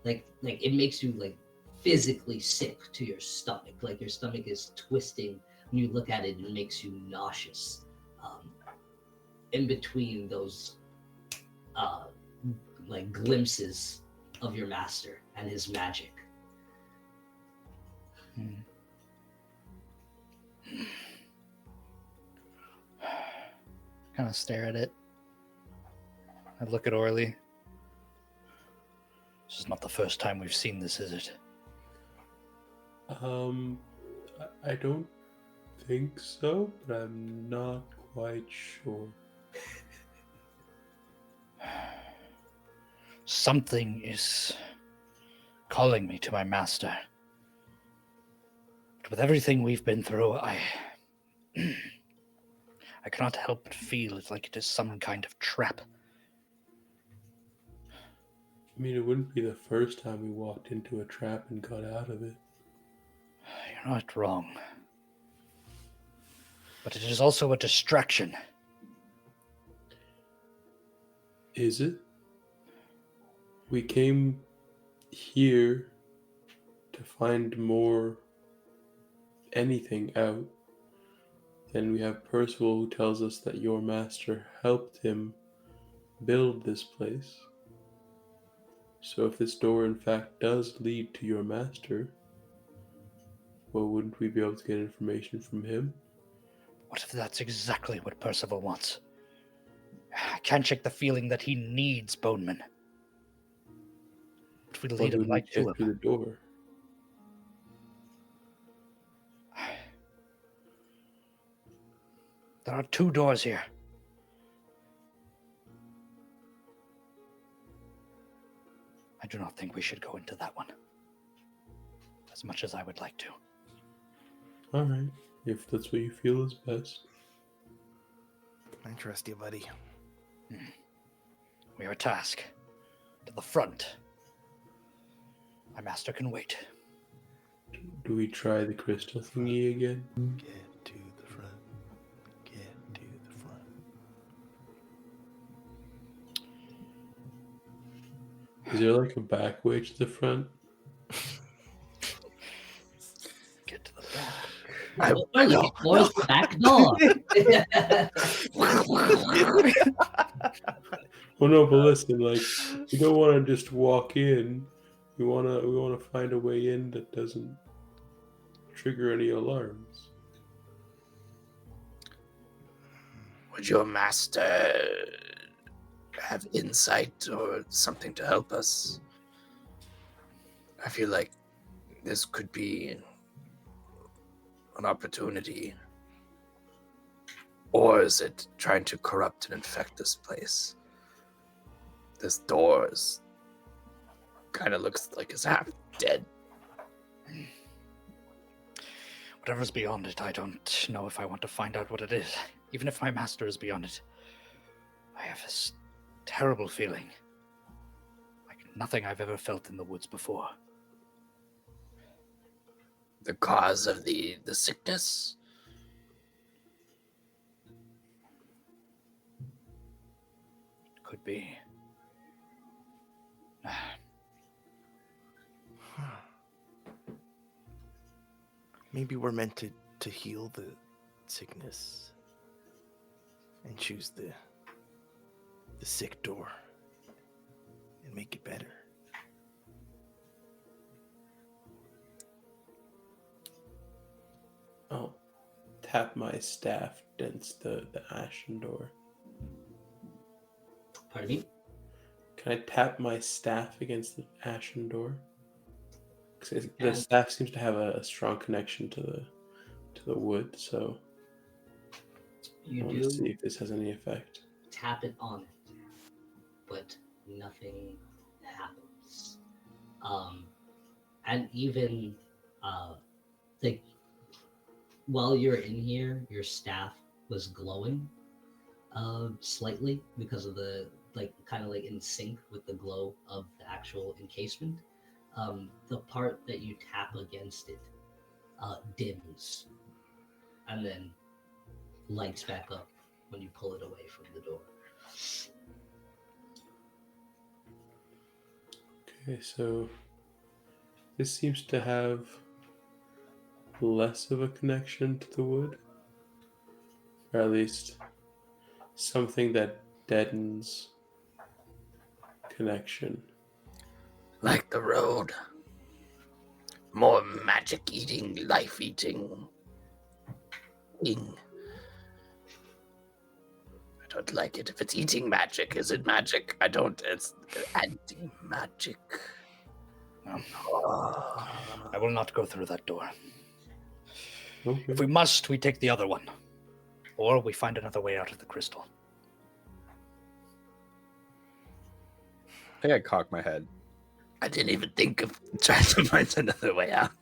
Like it makes you like physically sick to your stomach. Like your stomach is twisting when you look at it. It makes you nauseous. In between those like glimpses of your master and his magic.
Kind of stare at it. I look at Orly. This is not the first time we've seen this, is it?
I don't think so, but I'm not quite sure.
Something is calling me to my master. But with everything we've been through, I cannot help but feel it's like it is some kind of trap.
I mean, it wouldn't be the first time we walked into a trap and got out of it.
You're not wrong. But it is also a distraction
Is it? We came here to find more anything out. Then we have Percival who tells us that your master helped him build this place. So if this door in fact does lead to your master, well, wouldn't we be able to get information from him?
What if that's exactly what Percival wants? I can't shake the feeling that he needs Boneman. What if we lead
Why
him
would we
right to
get through
him?
the door?
There are 2 doors here. I do not think we should go into that one. As much as I would like to.
Alright, if that's what you feel is best.
I trust you, buddy.
We have a task. To the front. My master can wait.
Do we try the crystal thingy again?
Get to the front. Get to the front.
Is there like a back way to the front?
Get to the back.
Where's the back door?
Well, no, but listen, like, we don't want to just walk in. We want to find a way in that doesn't trigger any alarms.
Would your master have insight or something to help us? I feel like this could be an opportunity. Or is it trying to corrupt and infect this place? This door is kind of looks like it's half dead.
Whatever's beyond it, I don't know if I want to find out what it is. Even if my master is beyond it. I have this terrible feeling. Like nothing I've ever felt in the woods before.
The cause of the sickness?
Could be.
Maybe we're meant to heal the sickness and choose the sick door and make it better.
I'll tap my staff against the ashen door.
Pardon me?
Can I tap my staff against the ashen door? 'Cause the
Yeah.
staff seems to have a strong connection to the wood, so I
You
want to
do
see if this has any effect.
tap it on it, but nothing happens. And even like while you're in here, your staff was glowing slightly because of the kind of like in sync with the glow of the actual encasement. The part that you tap against it dims and then lights back up when you pull it away from the door.
Okay, so this seems to have less of a connection to the wood, or at least something that deadens connection.
Like the road. More magic eating, life eating. I don't like it. If it's eating magic, is it magic? I don't. It's anti-magic.
No. I will not go through that door.
Okay.
If we must, we take the other one. Or we find another way out of the crystal.
I think I cocked my head.
I didn't even think of trying to find another way out.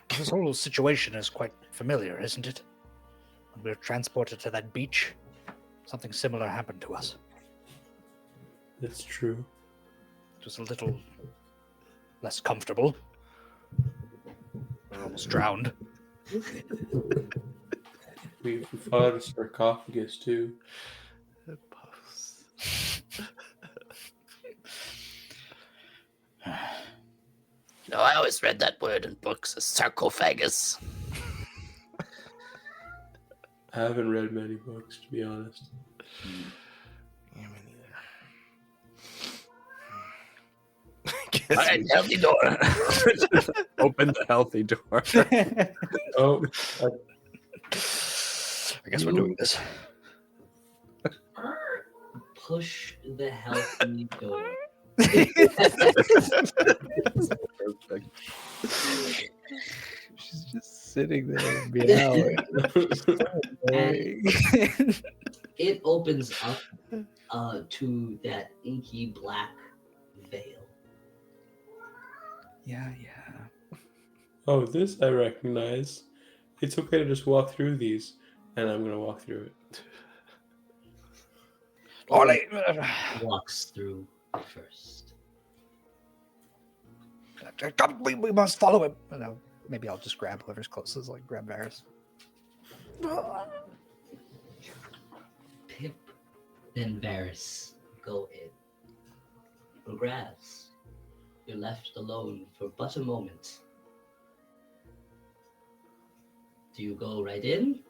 This whole situation is quite familiar, isn't it? When we were transported to that beach, something similar happened to us.
That's true.
It was a little less comfortable. We were almost drowned.
We fought a sarcophagus too.
Post.
No, I always read that word in books, a sarcophagus.
I haven't read many books, to be honest.
Yeah, me neither.
All right, healthy door.
Open the healthy door.
Oh,
I guess we're doing this.
Push the healthy door.
Perfect.
She's just sitting there meowing.
And it opens up to that inky black veil.
Yeah.
oh, this I recognize. It's okay to just walk through these, and I'm gonna walk through it.
Ollie!
Walks through first.
We must follow him. No, maybe I'll just grab whoever's closest, like grab Varys.
Pip and Varys go in. Graz, you're left alone for but a moment. Do you go right in?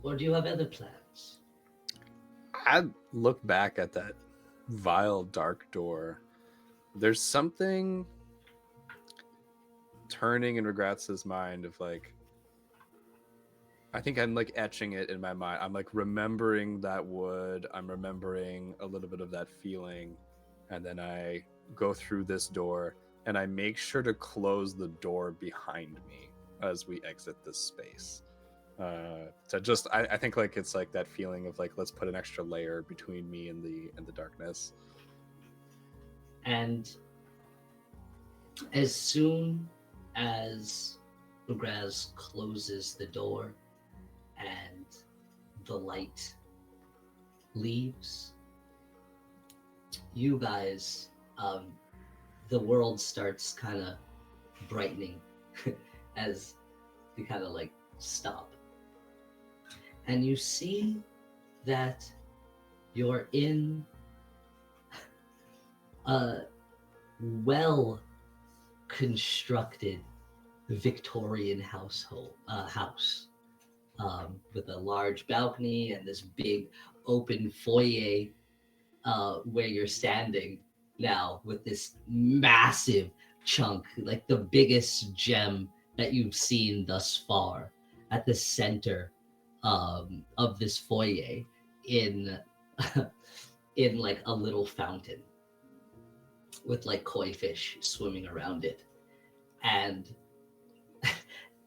Or do you have other plans?
I look back at that vile dark door. There's something turning in Regratz's mind of like, I think I'm like etching it in my mind. I'm like remembering that wood. I'm remembering a little bit of that feeling. And then I go through this door and I make sure to close the door behind me as we exit this space. To just, I think like it's like that feeling of like, let's put an extra layer between me and the darkness.
And as soon as Graz closes the door and the light leaves, you guys, the world starts kind of brightening as you kind of like stop. And you see that you're in a well-constructed Victorian house with a large balcony and this big open foyer where you're standing now with this massive chunk, like the biggest gem that you've seen thus far, at the center of this foyer in in like a little fountain with like koi fish swimming around it. And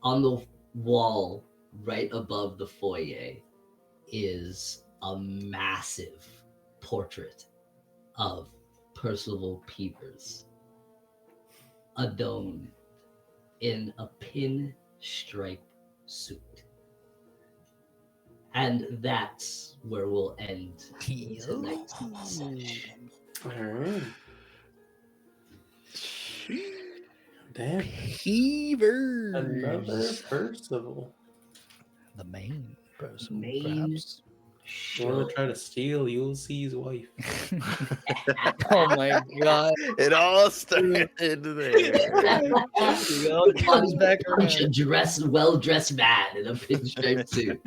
on the wall right above the foyer is a massive portrait of Percival Peepers, adorned in a pinstripe suit. And that's where we'll end tonight's session.
Alright. Damn.
Heavers.
Another Percival.
The main person,
Main
perhaps.
You want to try to steal Ulysses' wife?
Oh my god.
It all started there.
Comes back
Punch a
around.
well-dressed man in a pinstripe suit.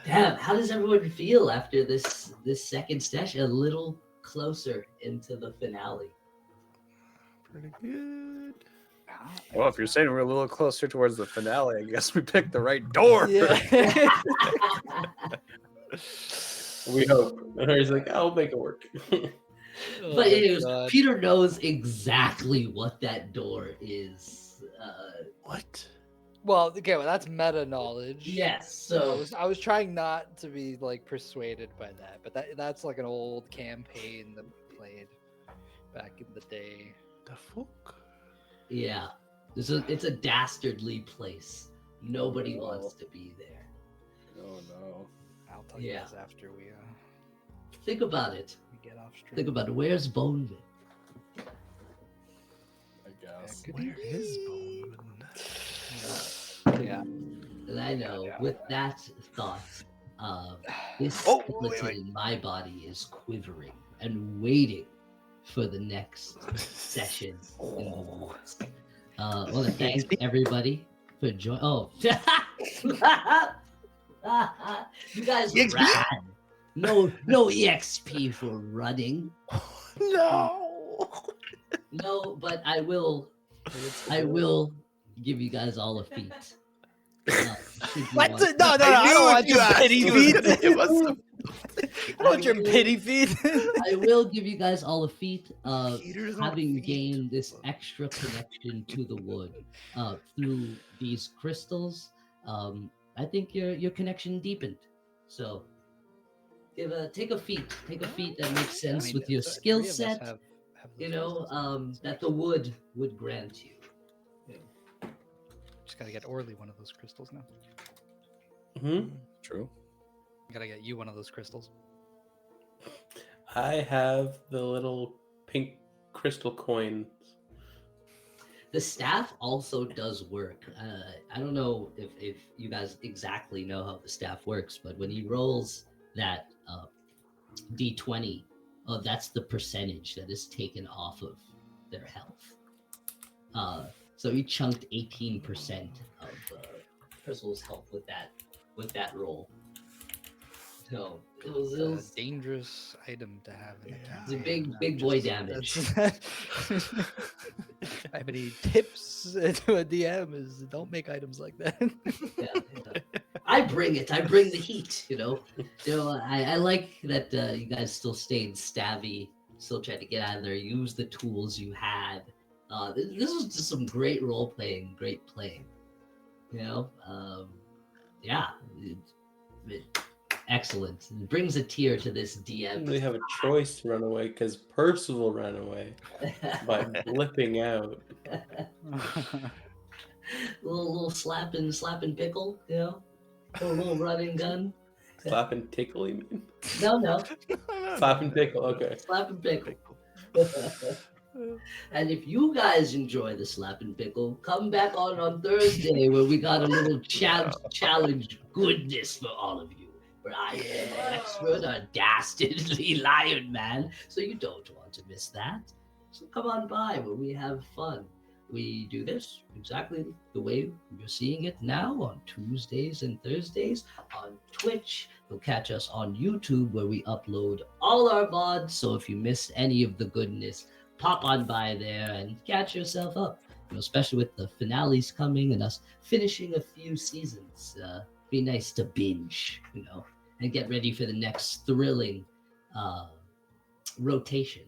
Damn, how does everyone feel after this second session? A little closer into the finale.
Pretty good.
Well, if you're saying we're a little closer towards the finale, I guess we picked the right door.
Yeah.
We hope. And he's like, I'll make it work.
Oh
But
my
anyways,
God.
Peter knows exactly what that door is.
What?
Well, okay, well that's meta knowledge.
Yes,
So
so
I was trying not to be like persuaded by that, but that's like an old campaign that we played back in the day.
The fuck?
yeah, it's a dastardly place. Nobody wants to be there.
Oh no.
I'll tell you
Yeah.
guys after we
Think about it.
get off stream.
Think about it. Where's Boneman?
I guess.
Good
Where is Bone?
Yeah.
And I know with that thought, this
Oh,
skeleton
wait.
in my body is quivering and waiting for the next session in the woods. I want to thank everybody for joining. Oh, you guys are rad. No EXP for running.
No.
No, but I will give you guys all a feat. Should you
What?
want-
No, I don't want your pity feet.
Give us some
I don't want your pity feet.
I will give you guys all a feat of
heaters on
having
feet.
gained this extra connection to the wood through these crystals. I think your connection deepened. So take a feat that makes sense with your skill set. That the wood would grant you.
Just gotta get Orly one of those crystals now.
True.
Gotta get you one of those crystals.
I have the little pink crystal coins.
The staff also does work. I don't know if you guys exactly know how the staff works, but when he rolls that D20, that's the percentage that is taken off of their health. So he chunked 18% of Crystal's health with that roll. So it was
a dangerous item to have in the camp.
It's a big boy damage.
If I have any tips to a DM is don't make items like that.
Yeah. I bring the heat, I like that you guys still stayed stabby, still tried to get out of there, use the tools you had. This was just some great role playing, great playing. Excellent. It brings a tear to this DM.
They have a choice to run away because Percival ran away by blipping out.
little slapping pickle, a little running gun.
Slap and tickle, you mean?
No.
Slap and tickle, okay.
Slap and pickle. And if you guys enjoy the slap and pickle, come back on Thursday where we got a little challenge goodness for all of you. Where I am an expert, a dastardly lion man, so you don't want to miss that. So come on by where we have fun. We do this exactly the way you're seeing it now on Tuesdays and Thursdays on Twitch. You'll catch us on YouTube where we upload all our VODs. So if you missed any of the goodness, pop on by there and catch yourself up. Especially with the finales coming and us finishing a few seasons. Be nice to binge, and get ready for the next thrilling rotation,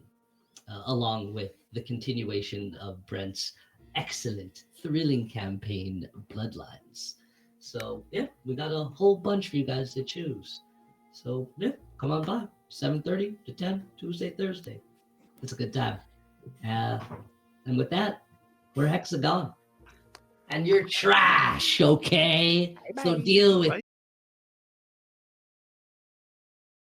along with the continuation of Brent's excellent, thrilling campaign, Bloodlines. So, we got a whole bunch for you guys to choose. So, come on by, 7:30 to 10, Tuesday, Thursday. It's a good time. And with that, we're Hexagon. And you're trash, okay? So deal with